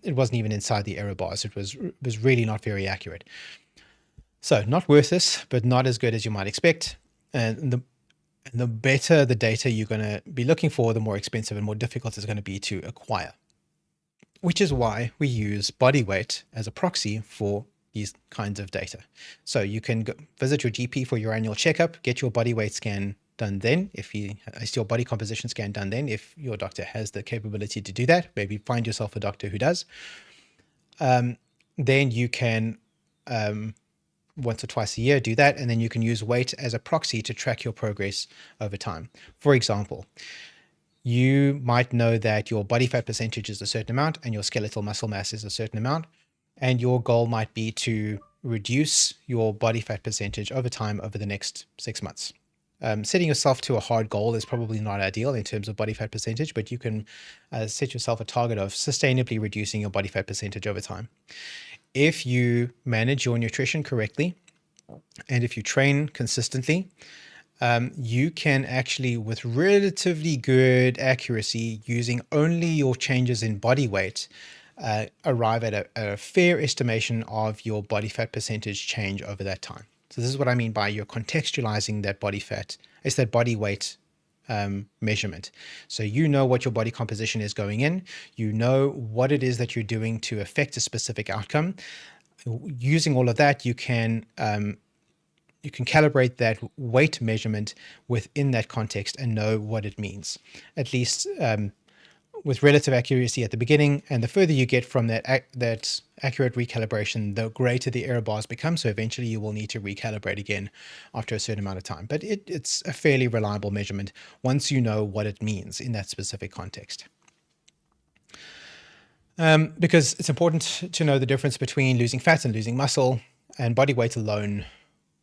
it wasn't even inside the error bars. It was really not very accurate. So not worth this, but not as good as you might expect. And the better the data you're going to be looking for, the more expensive and more difficult it's going to be to acquire, which is why we use body weight as a proxy for these kinds of data. So you can visit your GP for your annual checkup, get your body weight scan done then, if your body composition scan done then, if your doctor has the capability to do that. Maybe find yourself a doctor who does. Then you can once or twice a year do that, and then you can use weight as a proxy to track your progress over time. For example, you might know that your body fat percentage is a certain amount and your skeletal muscle mass is a certain amount, and your goal might be to reduce your body fat percentage over time over the next 6 months. Setting yourself to a hard goal is probably not ideal in terms of body fat percentage, but you can set yourself a target of sustainably reducing your body fat percentage over time. If you manage your nutrition correctly, and if you train consistently, you can actually, with relatively good accuracy, using only your changes in body weight, arrive at a fair estimation of your body fat percentage change over that time. So this is what I mean by you're contextualizing that body fat. It's that body weight measurement. So you know what your body composition is going in. You know what it is that you're doing to affect a specific outcome. Using all of that, you can calibrate that weight measurement within that context and know what it means, at least with relative accuracy at the beginning. And the further you get from that accurate recalibration, the greater the error bars become. So eventually you will need to recalibrate again after a certain amount of time. But it's a fairly reliable measurement once you know what it means in that specific context. Because it's important to know the difference between losing fat and losing muscle, and body weight alone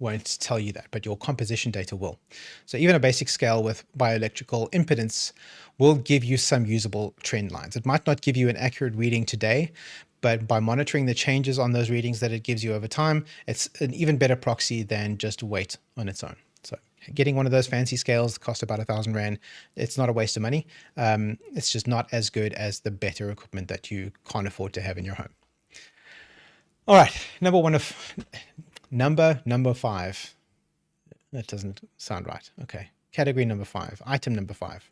won't tell you that, but your composition data will. So even a basic scale with bioelectrical impedance will give you some usable trend lines. It might not give you an accurate reading today, but by monitoring the changes on those readings that it gives you over time, it's an even better proxy than just weight on its own. So getting one of those fancy scales cost about 1,000 Rand. It's not a waste of money. It's just not as good as the better equipment that you can't afford to have in your home. All right, number 5. That doesn't sound right. Okay. Category number 5, item number 5.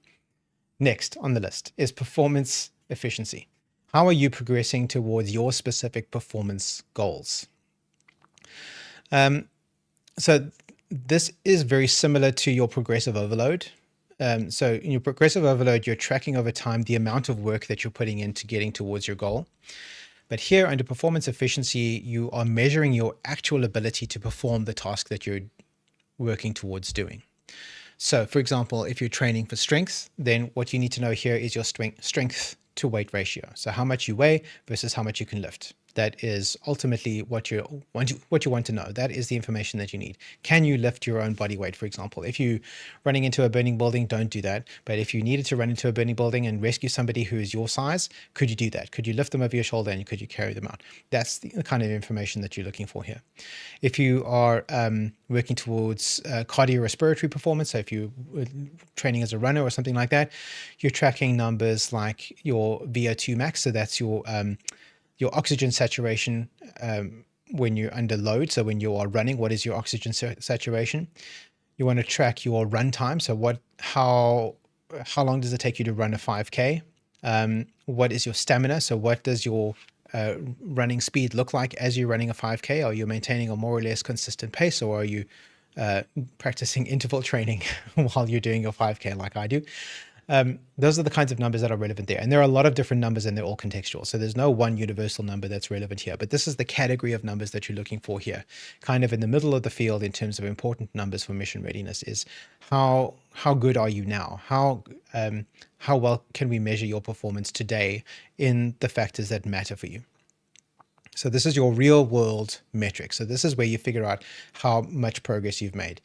Next on the list is performance efficiency. How are you progressing towards your specific performance goals? So this is very similar to your progressive overload. So in your progressive overload, you're tracking over time the amount of work that you're putting into getting towards your goal. But here under performance efficiency, you are measuring your actual ability to perform the task that you're working towards doing. So for example, if you're training for strength, then what you need to know here is your strength to weight ratio. So how much you weigh versus how much you can lift. that is ultimately what you want to know. That is the information that you need. Can you lift your own body weight, for example? If you're running into a burning building, don't do that. But if you needed to run into a burning building and rescue somebody who is your size, could you do that? Could you lift them over your shoulder and could you carry them out? That's the kind of information that you're looking for here. If you are working towards cardiorespiratory performance, so if you're training as a runner or something like that, you're tracking numbers like your VO2 max. So that's your oxygen saturation when you're under load. So when you are running, what is your oxygen saturation? You want to track your run time. So how long does it take you to run a 5K? What is your stamina? So what does your running speed look like as you're running a 5K? Are you maintaining a more or less consistent pace, or are you practicing interval training while you're doing your 5K like I do? Those are the kinds of numbers that are relevant there. And there are a lot of different numbers and they're all contextual. So there's no one universal number that's relevant here, but this is the category of numbers that you're looking for here. Kind of in the middle of the field in terms of important numbers for mission readiness is how good are you now? How well can we measure your performance today in the factors that matter for you? So this is your real world metric. So this is where you figure out how much progress you've made.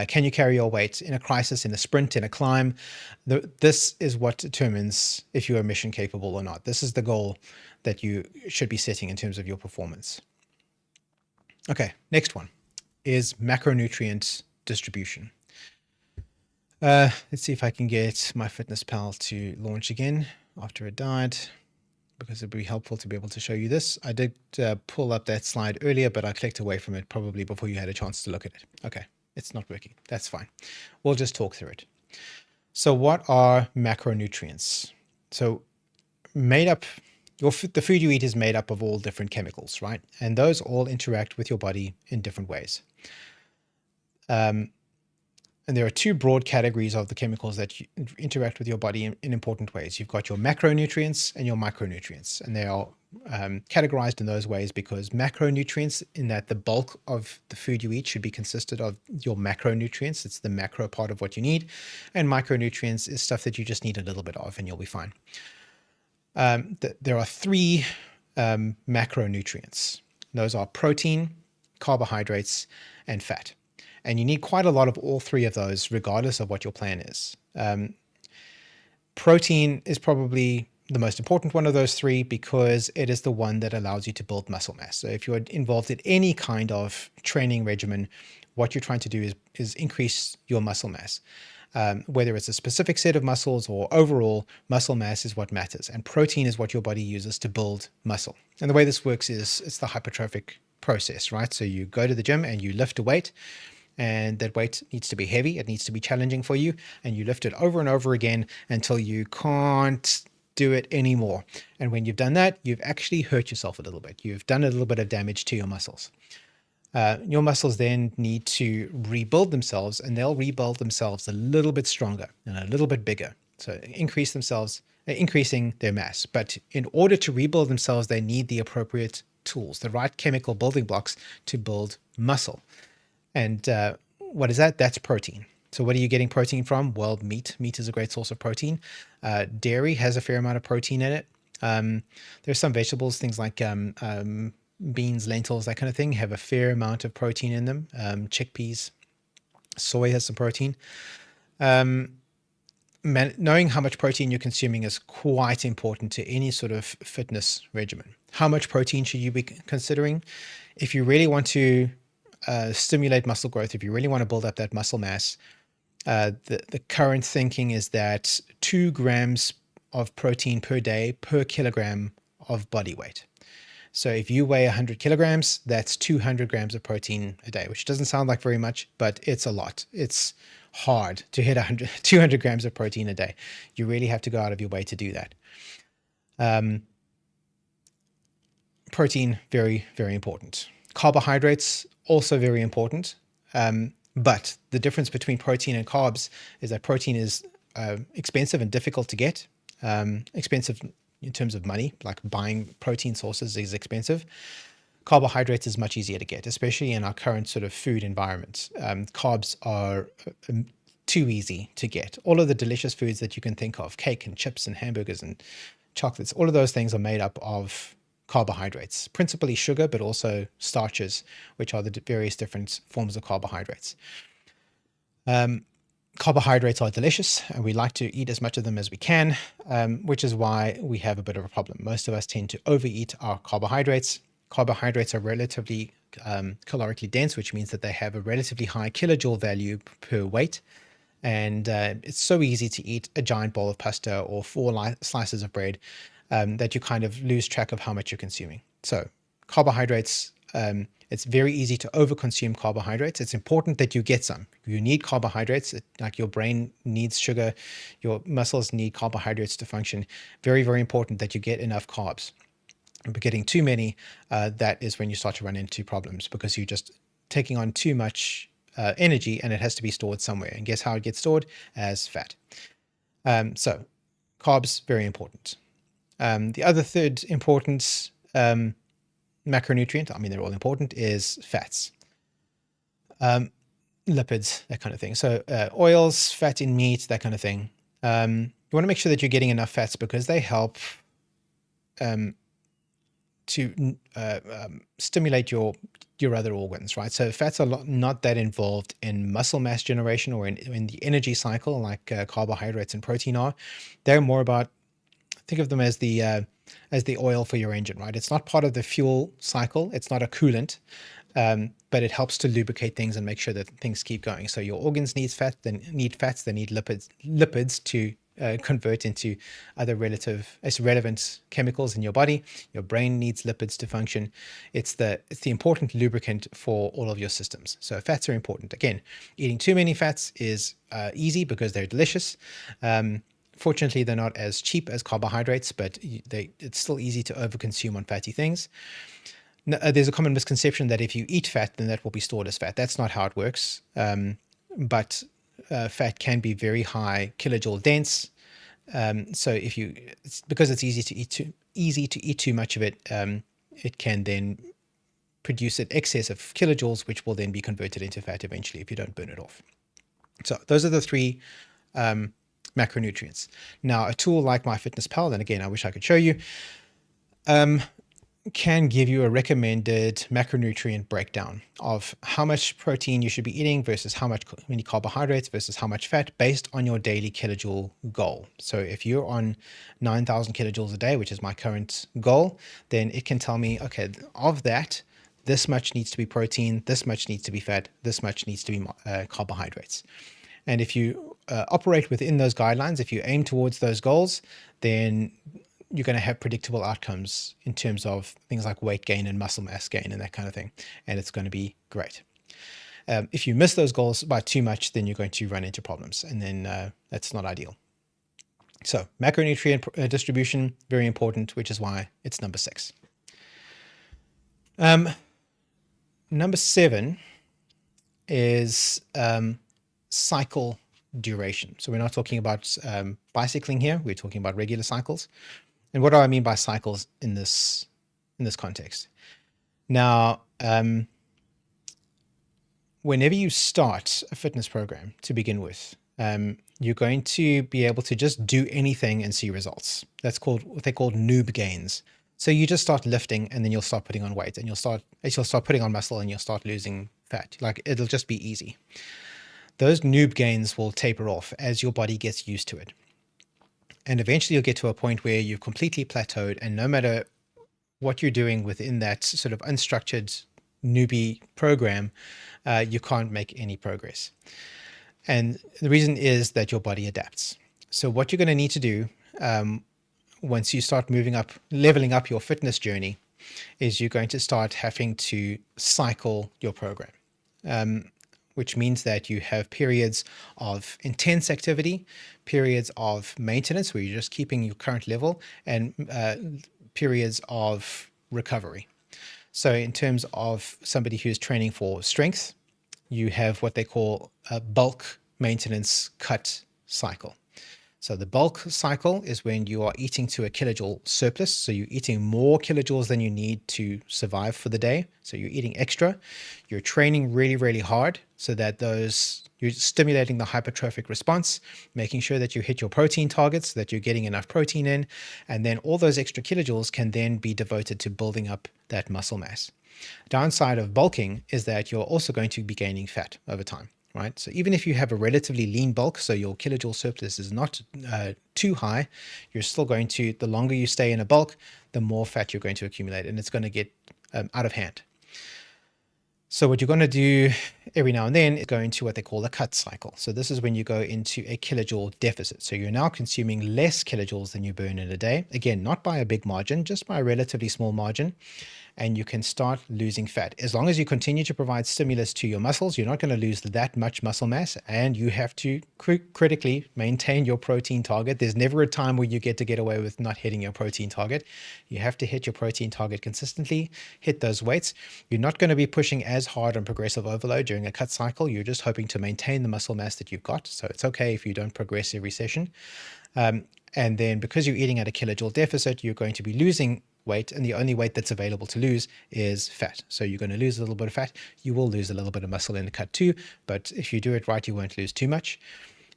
Can you carry your weight in a crisis, in a sprint, in a climb? This is what determines if you are mission capable or not. This is the goal that you should be setting in terms of your performance. Okay, next one is macronutrient distribution. Let's see if I can get my FitnessPal to launch again after it died, because it'd be helpful to be able to show you this. I did pull up that slide earlier, but I clicked away from it probably before you had a chance to look at it. Okay, it's not working. That's fine. We'll just talk through it. So what are macronutrients? So the food you eat is made up of all different chemicals, right? And those all interact with your body in different ways. And there are two broad categories of the chemicals that interact with your body in important ways. You've got your macronutrients and your micronutrients, and they are categorized in those ways because macronutrients, in that the bulk of the food you eat should be consisted of your macronutrients. It's the macro part of what you need. And micronutrients is stuff that you just need a little bit of and you'll be fine. There are three macronutrients. Those are protein, carbohydrates, and fat. And you need quite a lot of all three of those, regardless of what your plan is. Protein is probably the most important one of those three because it is the one that allows you to build muscle mass. So if you're involved in any kind of training regimen, what you're trying to do is increase your muscle mass. Whether it's a specific set of muscles or overall, muscle mass is what matters. And protein is what your body uses to build muscle. And the way this works is it's the hypertrophic process, right? So you go to the gym and you lift a weight, and that weight needs to be heavy. It needs to be challenging for you. And you lift it over and over again until you can't do it anymore. And when you've done that, you've actually hurt yourself a little bit. You've done a little bit of damage to your muscles. Your muscles then need to rebuild themselves, and they'll rebuild themselves a little bit stronger and a little bit bigger. So increasing their mass. But in order to rebuild themselves, they need the appropriate tools, the right chemical building blocks to build muscle. And what is that? That's protein. So what are you getting protein from? Well, meat. Meat is a great source of protein. Dairy has a fair amount of protein in it. There's some vegetables, things like beans, lentils, that kind of thing, have a fair amount of protein in them. Chickpeas, soy has some protein. Knowing how much protein you're consuming is quite important to any sort of fitness regimen. How much protein should you be considering? If you really want to stimulate muscle growth, if you really want to build up that muscle mass, the current thinking is that 2 grams of protein per day per kilogram of body weight. So if you weigh 100 kilograms, that's 200 grams of protein a day, which doesn't sound like very much, but it's a lot. It's hard to hit 200 grams of protein a day. You really have to go out of your way to do that. Protein, very, very important. Carbohydrates, also very important. But the difference between protein and carbs is that protein is expensive and difficult to get. Expensive in terms of money, like buying protein sources is expensive. Carbohydrates is much easier to get, especially in our current sort of food environment. Carbs are too easy to get. All of the delicious foods that you can think of, cake and chips and hamburgers and chocolates, all of those things are made up of carbohydrates, principally sugar, but also starches, which are the various different forms of carbohydrates. Carbohydrates are delicious, and we like to eat as much of them as we can, which is why we have a bit of a problem. Most of us tend to overeat our carbohydrates. Carbohydrates are relatively calorically dense, which means that they have a relatively high kilojoule value per weight. And it's so easy to eat a giant bowl of pasta or 4 slices of bread that you kind of lose track of how much you're consuming. So carbohydrates, it's very easy to overconsume carbohydrates. It's important that you get some. You need carbohydrates, like your brain needs sugar, your muscles need carbohydrates to function. Very, very important that you get enough carbs. But getting too many, that is when you start to run into problems, because you're just taking on too much energy, and it has to be stored somewhere. And guess how it gets stored? As fat. So carbs, very important. The other third important macronutrient, I mean, they're all important, is fats. Lipids, that kind of thing. So oils, fat in meat, that kind of thing. You want to make sure that you're getting enough fats, because they help to stimulate your other organs, right? So fats are not that involved in muscle mass generation or in the energy cycle like carbohydrates and protein are. They're more about, think of them as the oil for your engine, right? It's not part of the fuel cycle. It's not a coolant, but it helps to lubricate things and make sure that things keep going. So your organs need fats, they need lipids to convert into other relevant chemicals in your body. Your brain needs lipids to function. It's the important lubricant for all of your systems. So fats are important. Again, eating too many fats is easy because they're delicious. Fortunately, they're not as cheap as carbohydrates, but it's still easy to overconsume on fatty things. There's a common misconception that if you eat fat, then that will be stored as fat. That's not how it works. But fat can be very high kilojoule dense. So because it's easy to eat too much of it, it can then produce an excess of kilojoules, which will then be converted into fat eventually if you don't burn it off. So those are the 3 macronutrients. Now, a tool like MyFitnessPal, and again, I wish I could show you, can give you a recommended macronutrient breakdown of how much protein you should be eating versus how many carbohydrates versus how much fat, based on your daily kilojoule goal. So if you're on 9,000 kilojoules a day, which is my current goal, then it can tell me, okay, of that, this much needs to be protein, this much needs to be fat, this much needs to be carbohydrates. And if you operate within those guidelines, if you aim towards those goals, then you're going to have predictable outcomes in terms of things like weight gain and muscle mass gain and that kind of thing. And it's going to be great. If you miss those goals by too much, then you're going to run into problems. And then that's not ideal. So macronutrient distribution, very important, which is why it's number 6. Number 7 is cycle duration. So we're not talking about bicycling here. We're talking about regular cycles. And what do I mean by cycles in this context? Now, whenever you start a fitness program to begin with, you're going to be able to just do anything and see results. That's called what they call noob gains. So you just start lifting, and then you'll start putting on weight, and you'll start putting on muscle, and you'll start losing fat. Like, it'll just be easy. Those noob gains will taper off as your body gets used to it. And eventually you'll get to a point where you've completely plateaued, and no matter what you're doing within that sort of unstructured newbie program, you can't make any progress. And the reason is that your body adapts. So what you're going to need to do once you start leveling up your fitness journey, is you're going to start having to cycle your program. Which means that you have periods of intense activity, periods of maintenance where you're just keeping your current level, and periods of recovery. So in terms of somebody who's training for strength, you have what they call a bulk maintenance cut cycle. So the bulk cycle is when you are eating to a kilojoule surplus. So you're eating more kilojoules than you need to survive for the day. So you're eating extra. You're training really, really hard so that you're stimulating the hypertrophic response, making sure that you hit your protein targets, that you're getting enough protein in, and then all those extra kilojoules can then be devoted to building up that muscle mass. Downside of bulking is that you're also going to be gaining fat over time. Right. So even if you have a relatively lean bulk, so your kilojoule surplus is not too high, you're still going to, the longer you stay in a bulk, the more fat you're going to accumulate, and it's going to get out of hand. So what you're going to do every now and then is go into what they call a cut cycle. So this is when you go into a kilojoule deficit. So you're now consuming less kilojoules than you burn in a day. Again, not by a big margin, just by a relatively small margin. And you can start losing fat. As long as you continue to provide stimulus to your muscles, you're not going to lose that much muscle mass, and you have to critically maintain your protein target. There's never a time where you get away with not hitting your protein target. You have to hit your protein target consistently, hit those weights. You're not going to be pushing as hard on progressive overload during a cut cycle. You're just hoping to maintain the muscle mass that you've got. So it's okay if you don't progress every session. And then because you're eating at a kilojoule deficit, you're going to be losing weight, and the only weight that's available to lose is fat. So you're going to lose a little bit of fat. You will lose a little bit of muscle in the cut too, but if you do it right, you won't lose too much.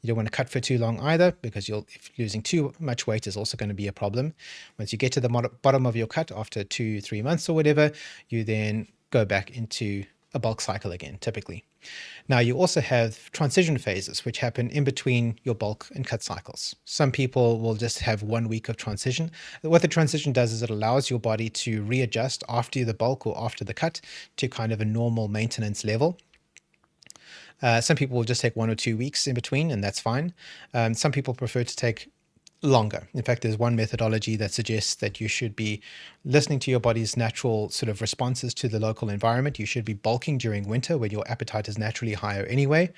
You don't want to cut for too long either, because if losing too much weight is also going to be a problem. Once you get to the bottom of your cut after 2-3 months or whatever, you then go back into a bulk cycle again, typically. Now, you also have transition phases, which happen in between your bulk and cut cycles. Some people will just have 1 week of transition. What the transition does is it allows your body to readjust after the bulk or after the cut to kind of a normal maintenance level. Some people will just take 1 or 2 weeks in between, and that's fine. Some people prefer to take longer. In fact, there's one methodology that suggests that you should be listening to your body's natural sort of responses to the local environment. You should be bulking during winter, where your appetite is naturally higher anyway.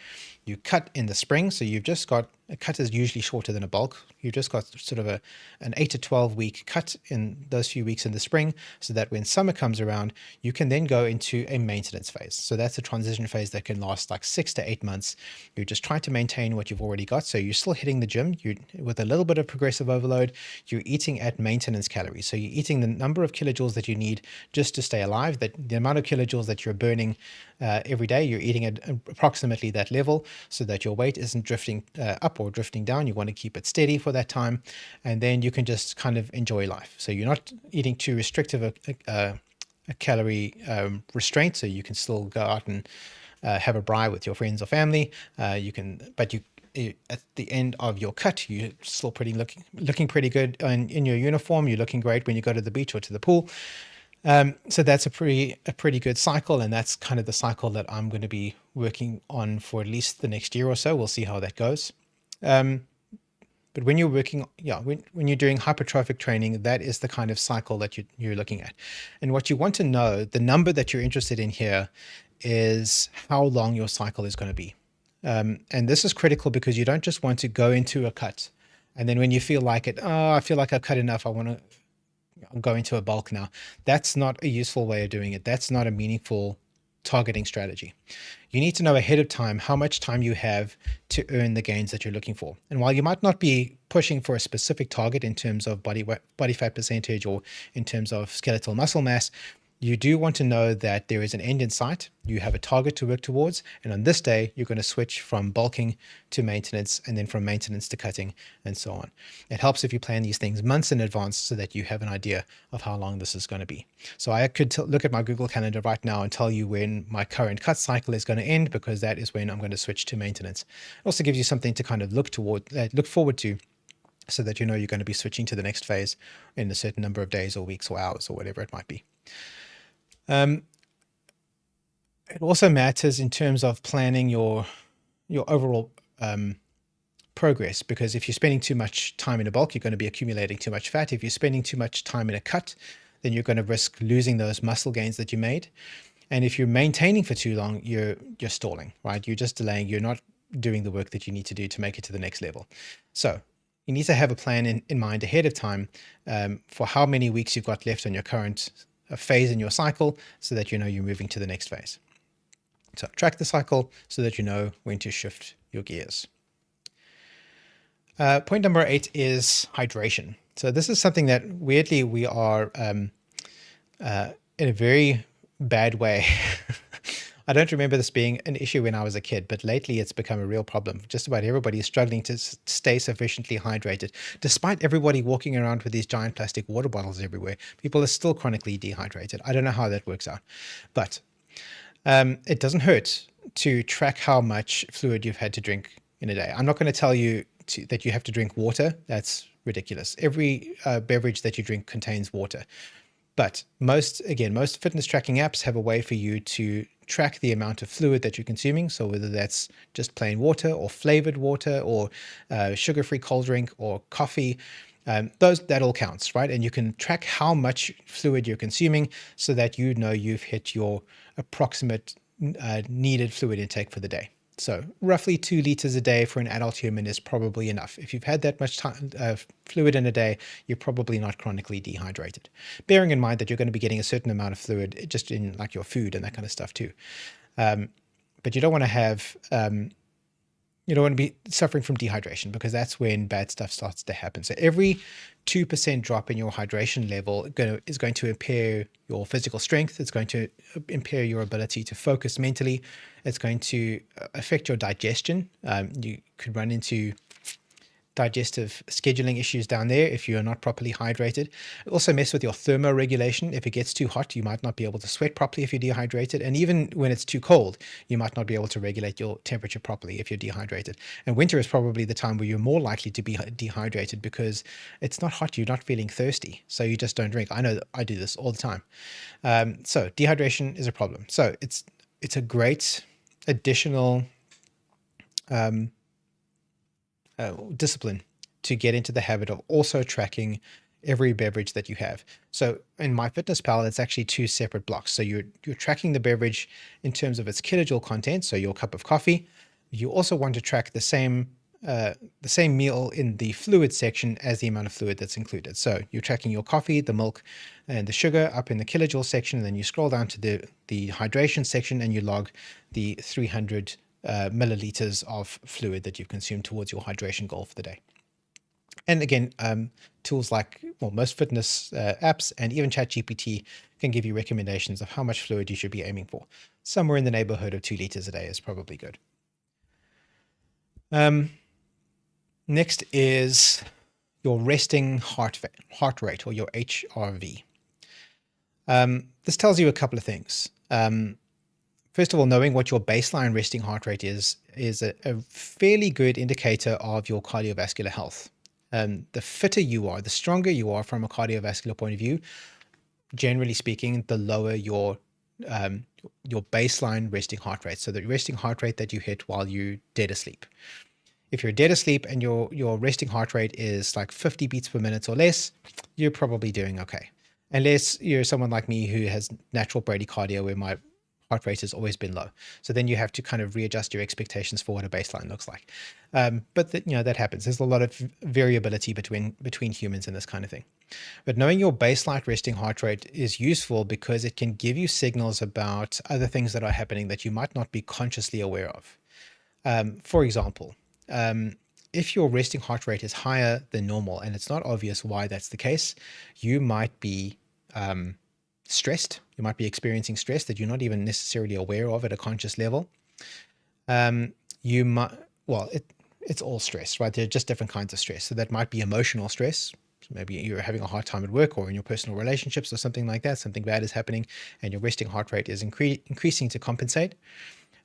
You cut in the spring, so you've just got, a cut is usually shorter than a bulk. You've just got sort of an 8 to 12 week cut in those few weeks in the spring, so that when summer comes around, you can then go into a maintenance phase. So that's a transition phase that can last like 6 to 8 months. You're just trying to maintain what you've already got. So you're still hitting the gym, with a little bit of progressive overload. You're eating at maintenance calories. So you're eating the number of kilojoules that you need just to stay alive, that the amount of kilojoules that you're burning every day, you're eating at approximately that level, so that your weight isn't drifting up or drifting down. You want to keep it steady for that time, and then you can just kind of enjoy life. So you're not eating too restrictive a calorie restraint, so you can still go out and have a braai with your friends or family. But at the end of your cut, you're still looking pretty good in your uniform. You're looking great when you go to the beach or to the pool. So that's a pretty good cycle, and that's kind of the cycle that I'm going to be working on for at least the next year or so. We'll see how that goes. But when you're working, when you're doing hypertrophic training, that is the kind of cycle that you're looking at. And what you want to know, the number that you're interested in here, is how long your cycle is going to be. And this is critical, because you don't just want to go into a cut, and then when you feel like it, I feel like I've cut enough, I'm going to a bulk now. That's not a useful way of doing it. That's not a meaningful targeting strategy. You need to know ahead of time how much time you have to earn the gains that you're looking for. And while you might not be pushing for a specific target in terms of body fat percentage or in terms of skeletal muscle mass, you do want to know that there is an end in sight. You have a target to work towards. And on this day, you're going to switch from bulking to maintenance, and then from maintenance to cutting, and so on. It helps if you plan these things months in advance, so that you have an idea of how long this is going to be. So I could look at my Google Calendar right now and tell you when my current cut cycle is going to end, because that is when I'm going to switch to maintenance. It also gives you something to kind of look forward to, so that you know you're going to be switching to the next phase in a certain number of days or weeks or hours or whatever it might be. It also matters in terms of planning your overall progress, because if you're spending too much time in a bulk, you're going to be accumulating too much fat. If you're spending too much time in a cut, then you're going to risk losing those muscle gains that you made. And if you're maintaining for too long, you're stalling, right? You're just delaying. You're not doing the work that you need to do to make it to the next level. So you need to have a plan in mind ahead of time for how many weeks you've got left on your current phase in your cycle, so that you know you're moving to the next phase. So track the cycle so that you know when to shift your gears. Point number 8 is hydration. So this is something that weirdly we are in a very bad way. I don't remember this being an issue when I was a kid, but lately it's become a real problem. Just about everybody is struggling to stay sufficiently hydrated. Despite everybody walking around with these giant plastic water bottles everywhere, people are still chronically dehydrated. I don't know how that works out, but it doesn't hurt to track how much fluid you've had to drink in a day. I'm not going to tell you that you have to drink water. That's ridiculous. Every beverage that you drink contains water. But most fitness tracking apps have a way for you to track the amount of fluid that you're consuming. So whether that's just plain water or flavored water or sugar-free cold drink or coffee, that all counts, right? And you can track how much fluid you're consuming so that you know you've hit your approximate needed fluid intake for the day. So roughly 2 liters a day for an adult human is probably enough. If you've had that much fluid in a day, you're probably not chronically dehydrated. Bearing in mind that you're going to be getting a certain amount of fluid just in like your food and that kind of stuff too. But you don't want to have, you don't want to be suffering from dehydration because that's when bad stuff starts to happen. So every 2% drop in your hydration level is going to impair your physical strength. It's going to impair your ability to focus mentally. It's going to affect your digestion. You could run into digestive scheduling issues down there if you are not properly hydrated. It also mess with your thermoregulation. If it gets too hot, you might not be able to sweat properly if you're dehydrated. And even when it's too cold, you might not be able to regulate your temperature properly if you're dehydrated. And winter is probably the time where you're more likely to be dehydrated because it's not hot, you're not feeling thirsty. So you just don't drink. I know that I do this all the time. So dehydration is a problem. So it's a great additional discipline to get into the habit of also tracking every beverage that you have. So in MyFitnessPal, it's actually 2 separate blocks. So you're tracking the beverage in terms of its kilojoule content, so your cup of coffee. You also want to track the same meal in the fluid section as the amount of fluid that's included. So you're tracking your coffee, the milk, and the sugar up in the kilojoule section, and then you scroll down to the hydration section and you log the 300 milliliters of fluid that you've consumed towards your hydration goal for the day. And again, tools like most fitness apps and even ChatGPT can give you recommendations of how much fluid you should be aiming for. Somewhere in the neighborhood of 2 liters a day is probably good. Next is your resting heart rate, or your HRV. This tells you a couple of things. First of all, knowing what your baseline resting heart rate is a fairly good indicator of your cardiovascular health. The fitter you are, the stronger you are from a cardiovascular point of view, generally speaking, the lower your baseline resting heart rate. So the resting heart rate that you hit while you're dead asleep. If you're dead asleep and your resting heart rate is like 50 beats per minute or less, you're probably doing okay. Unless you're someone like me who has natural bradycardia where my heart rate has always been low. So then you have to kind of readjust your expectations for what a baseline looks like. But that happens. There's a lot of variability between humans in this kind of thing. But knowing your baseline resting heart rate is useful because it can give you signals about other things that are happening that you might not be consciously aware of. For example, if your resting heart rate is higher than normal and it's not obvious why that's the case, you might be stressed. You might be experiencing stress that you're not even necessarily aware of at a conscious level. It's all stress, right? There are just different kinds of stress. So that might be emotional stress. So maybe you're having a hard time at work or in your personal relationships or something like that. Something bad is happening and your resting heart rate is increasing to compensate.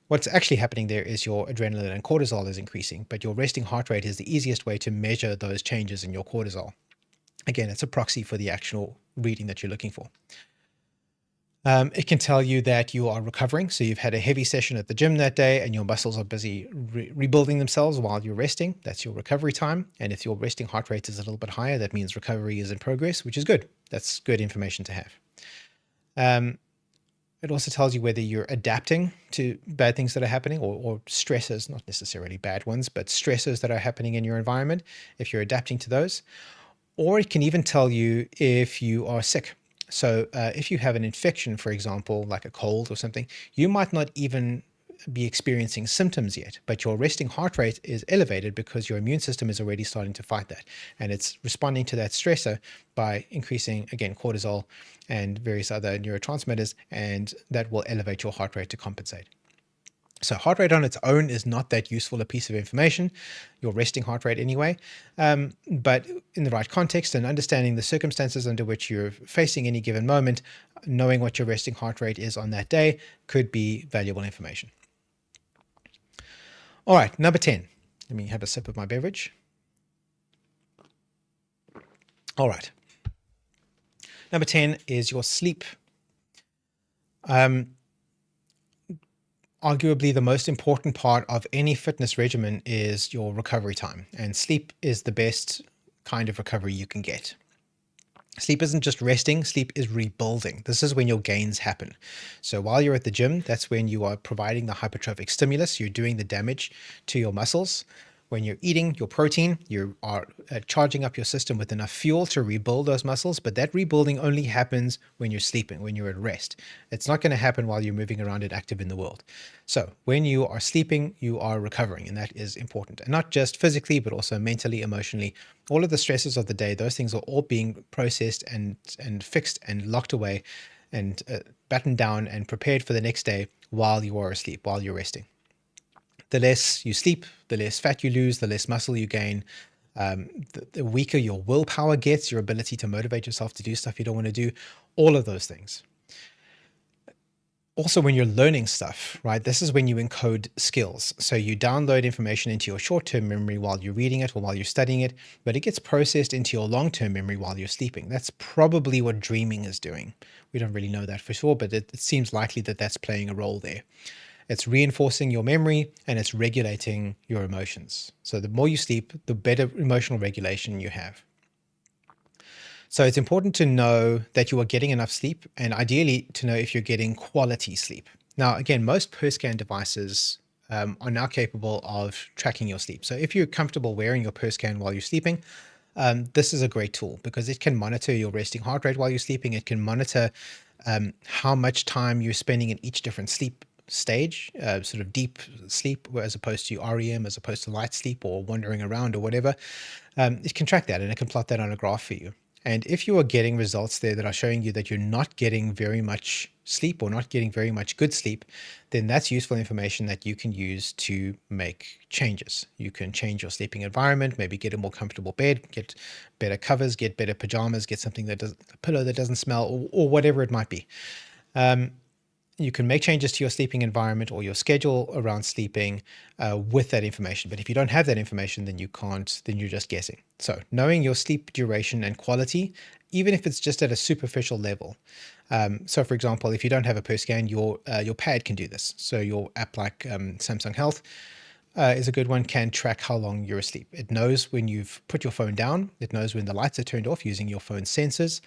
What's actually happening there is your adrenaline and cortisol is increasing, but your resting heart rate is the easiest way to measure those changes in your cortisol. Again, it's a proxy for the actual reading that you're looking for. It can tell you that you are recovering. So you've had a heavy session at the gym that day and your muscles are busy rebuilding themselves while you're resting. That's your recovery time. And if your resting heart rate is a little bit higher, that means recovery is in progress, which is good. That's good information to have. It also tells you whether you're adapting to bad things that are happening or stressors, not necessarily bad ones, but stressors that are happening in your environment, if you're adapting to those. Or it can even tell you if you are sick. So if you have an infection, for example, like a cold or something, you might not even be experiencing symptoms yet, but your resting heart rate is elevated because your immune system is already starting to fight that. And it's responding to that stressor by increasing, again, cortisol and various other neurotransmitters, and that will elevate your heart rate to compensate. So heart rate on its own is not that useful a piece of information, your resting heart rate anyway, but in the right context and understanding the circumstances under which you're facing any given moment, knowing what your resting heart rate is on that day could be valuable information. All right, number 10. Let me have a sip of my beverage. All right. Number 10 is your sleep. Arguably the most important part of any fitness regimen is your recovery time, and sleep is the best kind of recovery you can get. Sleep isn't just resting, sleep is rebuilding. This is when your gains happen. So while you're at the gym, that's when you are providing the hypertrophic stimulus, you're doing the damage to your muscles. When you're eating your protein, you are charging up your system with enough fuel to rebuild those muscles, but that rebuilding only happens when you're sleeping, when you're at rest. It's not going to happen while you're moving around and active in the world. So when you are sleeping, you are recovering, and that is important. And not just physically, but also mentally, emotionally. All of the stresses of the day, those things are all being processed and fixed and locked away and battened down and prepared for the next day while you are asleep, while you're resting. The less you sleep, the less fat you lose, the less muscle you gain, the weaker your willpower gets, your ability to motivate yourself to do stuff you don't want to do, all of those things. Also, when you're learning stuff, right, this is when you encode skills. So you download information into your short-term memory while you're reading it or while you're studying it, but it gets processed into your long-term memory while you're sleeping. That's probably what dreaming is doing. We don't really know that for sure, but it seems likely that that's playing a role there. It's reinforcing your memory and it's regulating your emotions. So the more you sleep, the better emotional regulation you have. So it's important to know that you are getting enough sleep, and ideally to know if you're getting quality sleep. Now, again, most per-scan devices are now capable of tracking your sleep. So if you're comfortable wearing your per-scan while you're sleeping, this is a great tool because it can monitor your resting heart rate while you're sleeping. It can monitor how much time you're spending in each different sleep stage, sort of deep sleep as opposed to REM, as opposed to light sleep or wandering around or whatever. It can track that and it can plot that on a graph for you. And if you are getting results there that are showing you that you're not getting very much sleep or not getting very much good sleep, then that's useful information that you can use to make changes. You can change your sleeping environment, maybe get a more comfortable bed, get better covers, get better pajamas, get something that doesn't, a pillow that doesn't smell, or whatever it might be. You can make changes to your sleeping environment or your schedule around sleeping with that information. But if you don't have that information, then you can't, then you're just guessing. So knowing your sleep duration and quality, even if it's just at a superficial level. So for example, if you don't have a per-scan, your pad can do this. So your app like Samsung Health is a good one, can track how long you're asleep. It knows when you've put your phone down. It knows when the lights are turned off using your phone's sensors.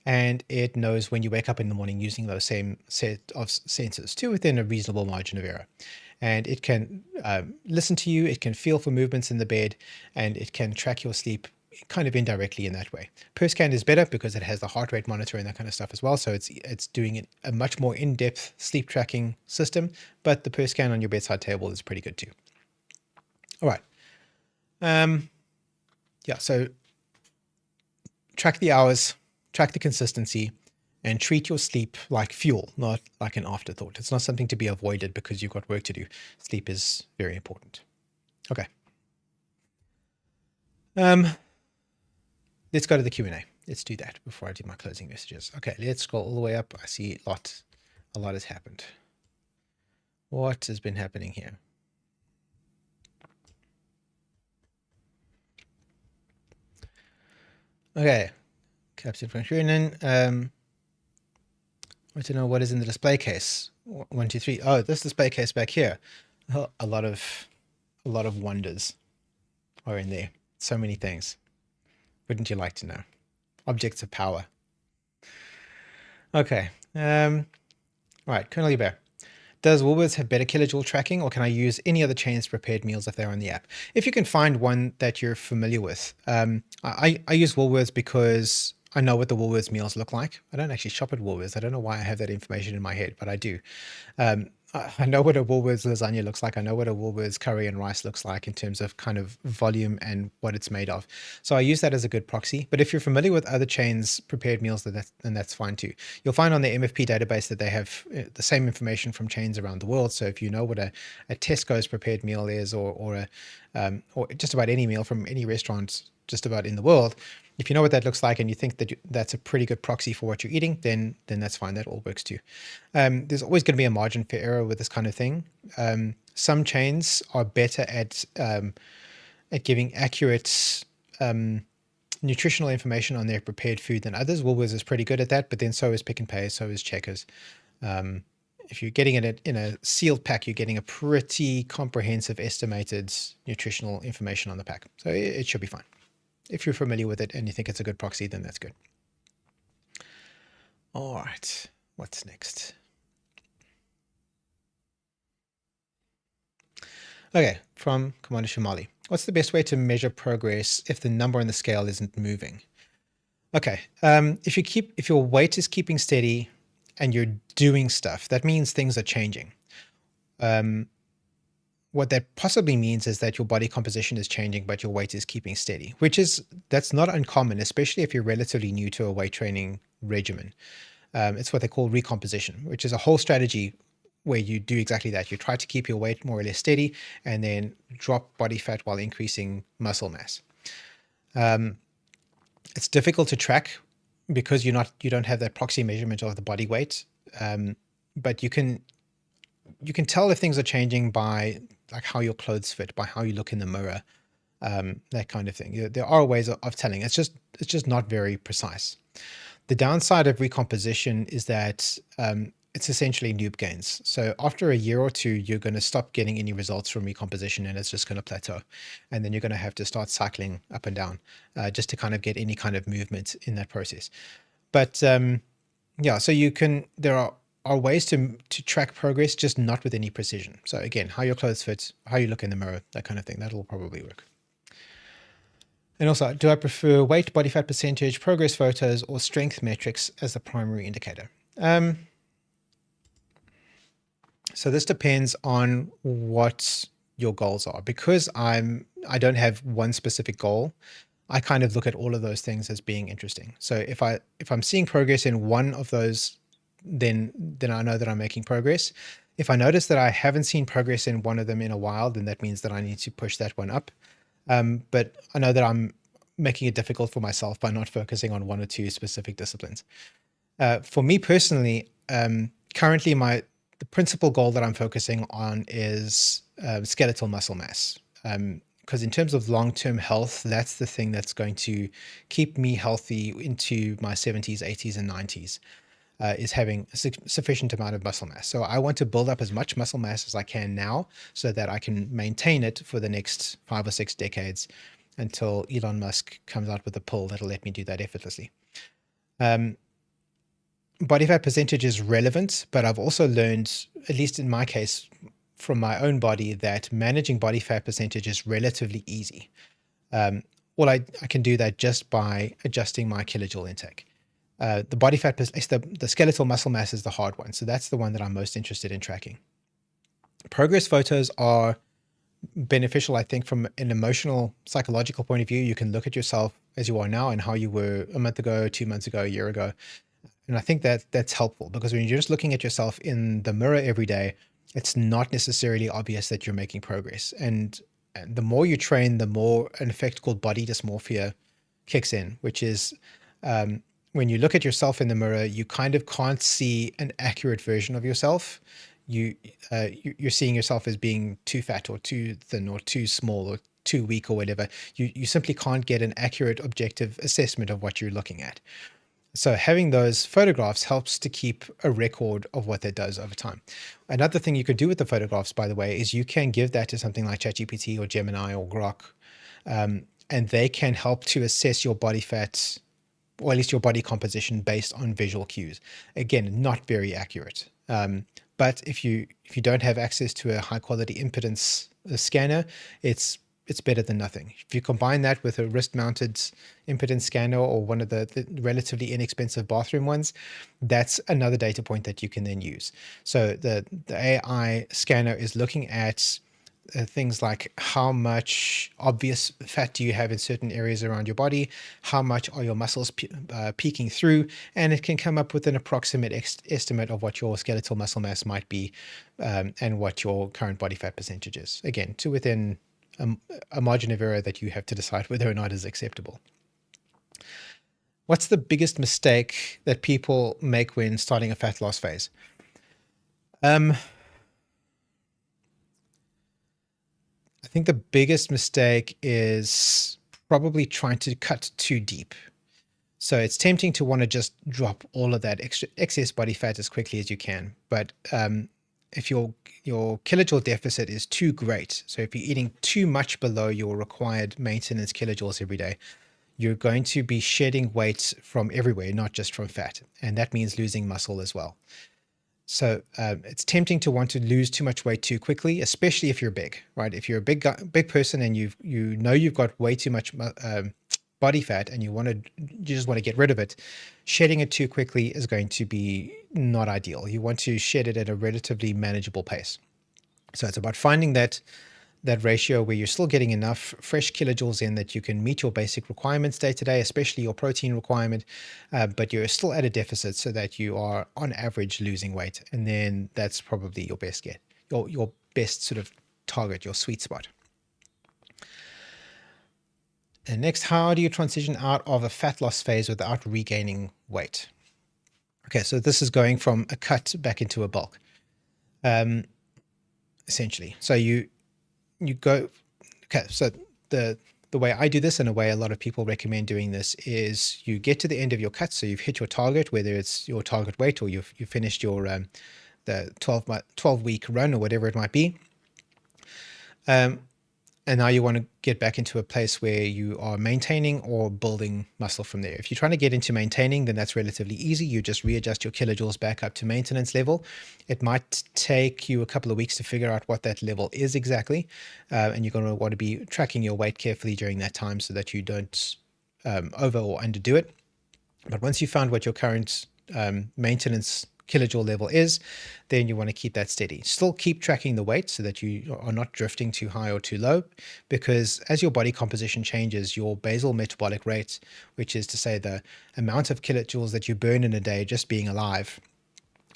And it knows when you wake up in the morning using those same set of sensors to within a reasonable margin of error. And it can listen to you, it can feel for movements in the bed, and it can track your sleep kind of indirectly in that way. Per-scan is better because it has the heart rate monitor and that kind of stuff as well. So it's doing a much more in-depth sleep tracking system, but the per-scan on your bedside table is pretty good too. All right. Yeah, so track the hours, track the consistency, and treat your sleep like fuel, not like an afterthought. It's not something to be avoided because you've got work to do. Sleep is very important. Okay. Let's go to the Q&A. Let's do that before I do my closing messages. Okay, let's scroll all the way up. I see a lot has happened. What has been happening here? Okay. Captain Frank Sherman. I want to know what is in the display case. 1, 2, 3. Oh, this display case back here. Oh, a lot of wonders are in there. So many things. Wouldn't you like to know? Objects of power. Okay. All right. Colonel Hubert. Does Woolworths have better kilojoule tracking, or can I use any other chains prepared meals if they're on the app? If you can find one that you're familiar with. I use Woolworths because I know what the Woolworths meals look like. I don't actually shop at Woolworths. I don't know why I have that information in my head, but I do. I know what a Woolworths lasagna looks like. I know what a Woolworths curry and rice looks like in terms of kind of volume and what it's made of. So I use that as a good proxy. But if you're familiar with other chains' prepared meals, then that's fine too. You'll find on the MFP database that they have the same information from chains around the world. So if you know what a Tesco's prepared meal is, or just about any meal from any restaurant just about in the world, if you know what that looks like and you think that that's a pretty good proxy for what you're eating, then that's fine. That all works too. There's always going to be a margin for error with this kind of thing. Some chains are better at giving accurate nutritional information on their prepared food than others. Woolworths is pretty good at that, but then so is Pick and Pay, so is Checkers. If you're getting it in a sealed pack, you're getting a pretty comprehensive estimated nutritional information on the pack. So it should be fine. If you're familiar with it and you think it's a good proxy, then that's good. All right, what's next? Okay, from Commander Shamali. What's the best way to measure progress if the number on the scale isn't moving? Okay, if your weight is keeping steady and you're doing stuff, that means things are changing. What that possibly means is that your body composition is changing, but your weight is keeping steady, that's not uncommon, especially if you're relatively new to a weight training regimen. It's what they call recomposition, which is a whole strategy where you do exactly that. You try to keep your weight more or less steady and then drop body fat while increasing muscle mass. It's difficult to track because you don't have that proxy measurement of the body weight, but you can tell if things are changing by like how your clothes fit, by how you look in the mirror, that kind of thing. There are ways of telling. It's just not very precise. The downside of recomposition is that it's essentially noob gains. So after a year or two, you're going to stop getting any results from recomposition and it's just going to plateau. And then you're going to have to start cycling up and down just to kind of get any kind of movement in that process. But yeah, so there are ways to track progress, just not with any precision. So again, how your clothes fit, how you look in the mirror, that kind of thing, that'll probably work. And also, do I prefer weight, body fat percentage, progress photos, or strength metrics as the primary indicator? So this depends on what your goals are. Because I don't have one specific goal, I kind of look at all of those things as being interesting. So if I'm seeing progress in one of those, then I know that I'm making progress. If I notice that I haven't seen progress in one of them in a while, then that means that I need to push that one up. But I know that I'm making it difficult for myself by not focusing on one or two specific disciplines. For me personally, currently the principal goal that I'm focusing on is skeletal muscle mass. Because in terms of long-term health, that's the thing that's going to keep me healthy into my 70s, 80s, and 90s. Is having a sufficient amount of muscle mass. So I want to build up as much muscle mass as I can now so that I can maintain it for the next 5 or 6 decades until Elon Musk comes out with a pill that'll let me do that effortlessly. Body fat percentage is relevant, but I've also learned, at least in my case, from my own body, that managing body fat percentage is relatively easy. Well, I can do that just by adjusting my kilojoule intake. The body fat, the skeletal muscle mass is the hard one. So that's the one that I'm most interested in tracking. Progress photos are beneficial, I think, from an emotional, psychological point of view. You can look at yourself as you are now and how you were a month ago, 2 months ago, a year ago. And I think that's helpful because when you're just looking at yourself in the mirror every day, it's not necessarily obvious that you're making progress. And the more you train, the more an effect called body dysmorphia kicks in, which is when you look at yourself in the mirror, you kind of can't see an accurate version of yourself. You're seeing yourself as being too fat or too thin or too small or too weak or whatever. You simply can't get an accurate, objective assessment of what you're looking at. So having those photographs helps to keep a record of what that does over time. Another thing you could do with the photographs, by the way, is you can give that to something like ChatGPT or Gemini or Grok, and they can help to assess your body fat, or at least your body composition based on visual cues. Again, not very accurate. But if you don't have access to a high quality impedance scanner, it's it's better than nothing. If you combine that with a wrist-mounted impedance scanner or one of the relatively inexpensive bathroom ones, that's another data point that you can then use. So the AI scanner is looking at things like how much obvious fat do you have in certain areas around your body, how much are your muscles peeking through, and it can come up with an approximate estimate of what your skeletal muscle mass might be, and what your current body fat percentage is. Again, to within a margin of error that you have to decide whether or not is acceptable. What's the biggest mistake that people make when starting a fat loss phase? I think the biggest mistake is probably trying to cut too deep. So it's tempting to want to just drop all of that excess body fat as quickly as you can. But if your kilojoule deficit is too great, so if you're eating too much below your required maintenance kilojoules every day, you're going to be shedding weight from everywhere, not just from fat. And that means losing muscle as well. So it's tempting to want to lose too much weight too quickly, especially if you're big, right? If you're a big person and you know you've got way too much body fat and you just want to get rid of it, shedding it too quickly is going to be not ideal. You want to shed it at a relatively manageable pace. So it's about finding that ratio where you're still getting enough fresh kilojoules in that you can meet your basic requirements day to day, especially your protein requirement, but you're still at a deficit so that you are on average losing weight. And then that's probably your best get, your best sort of target, your sweet spot. And next, how do you transition out of a fat loss phase without regaining weight? Okay, so this is going from a cut back into a bulk, essentially. So you go, okay, so the way I do this and the way a lot of people recommend doing this is you get to the end of your cut. So you've hit your target, whether it's your target weight or you've finished your the 12-week run or whatever it might be. And now you want to get back into a place where you are maintaining or building muscle from there. If you're trying to get into maintaining, then that's relatively easy. You just readjust your kilojoules back up to maintenance level. It might take you a couple of weeks to figure out what that level is exactly. And you're going to want to be tracking your weight carefully during that time so that you don't over or underdo it. But once you found what your current maintenance kilojoule level is, then you want to keep that steady. Still keep tracking the weight so that you are not drifting too high or too low, because as your body composition changes, your basal metabolic rate, which is to say the amount of kilojoules that you burn in a day just being alive,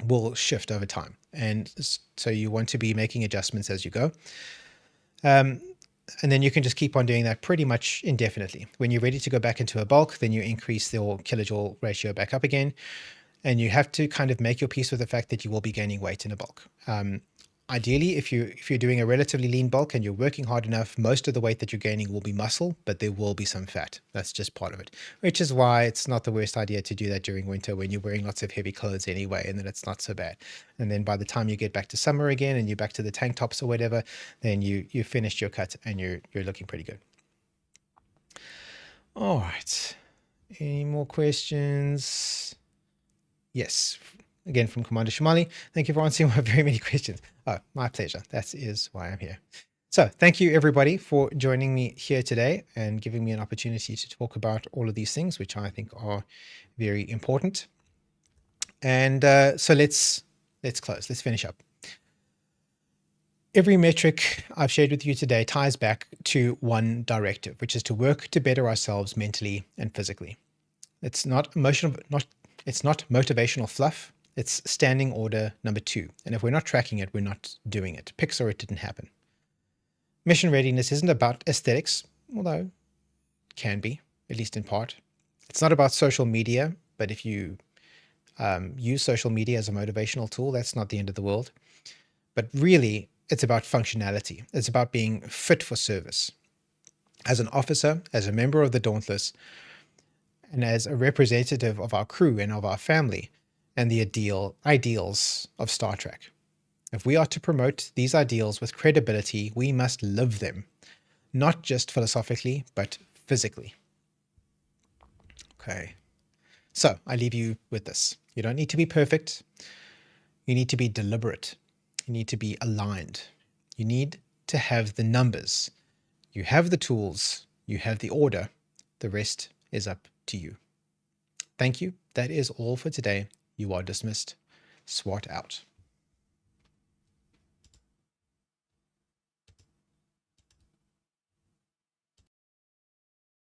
will shift over time. And so you want to be making adjustments as you go. And then you can just keep on doing that pretty much indefinitely. When you're ready to go back into a bulk, then you increase your kilojoule ratio back up again. And you have to kind of make your peace with the fact that you will be gaining weight in a bulk. Ideally, if you're doing a relatively lean bulk and you're working hard enough, most of the weight that you're gaining will be muscle, but there will be some fat. That's just part of it, which is why it's not the worst idea to do that during winter when you're wearing lots of heavy clothes anyway, and then it's not so bad. And then by the time you get back to summer again and you're back to the tank tops or whatever, then you finished your cut and you're looking pretty good. All right. Any more questions? Yes, again from Commander Shumali. Thank you for answering my very many questions. Oh, my pleasure. That is why I'm here. So thank you everybody for joining me here today and giving me an opportunity to talk about all of these things, which I think are very important. And so let's close. Let's finish up. Every metric I've shared with you today ties back to one directive, which is to work to better ourselves mentally and physically. It's not motivational fluff. It's standing order number 2. And if we're not tracking it, we're not doing it. Pics or it didn't happen. Mission readiness isn't about aesthetics, although it can be, at least in part. It's not about social media, but if you use social media as a motivational tool, that's not the end of the world. But really, it's about functionality. It's about being fit for service. As an officer, as a member of the Dauntless, and as a representative of our crew and of our family and the ideals of Star Trek. If we are to promote these ideals with credibility, we must live them, not just philosophically, but physically. Okay, so I leave you with this. You don't need to be perfect. You need to be deliberate. You need to be aligned. You need to have the numbers You have the tools, you have the order. The rest is up to you. Thank you. That is all for today. You are dismissed. Swart out.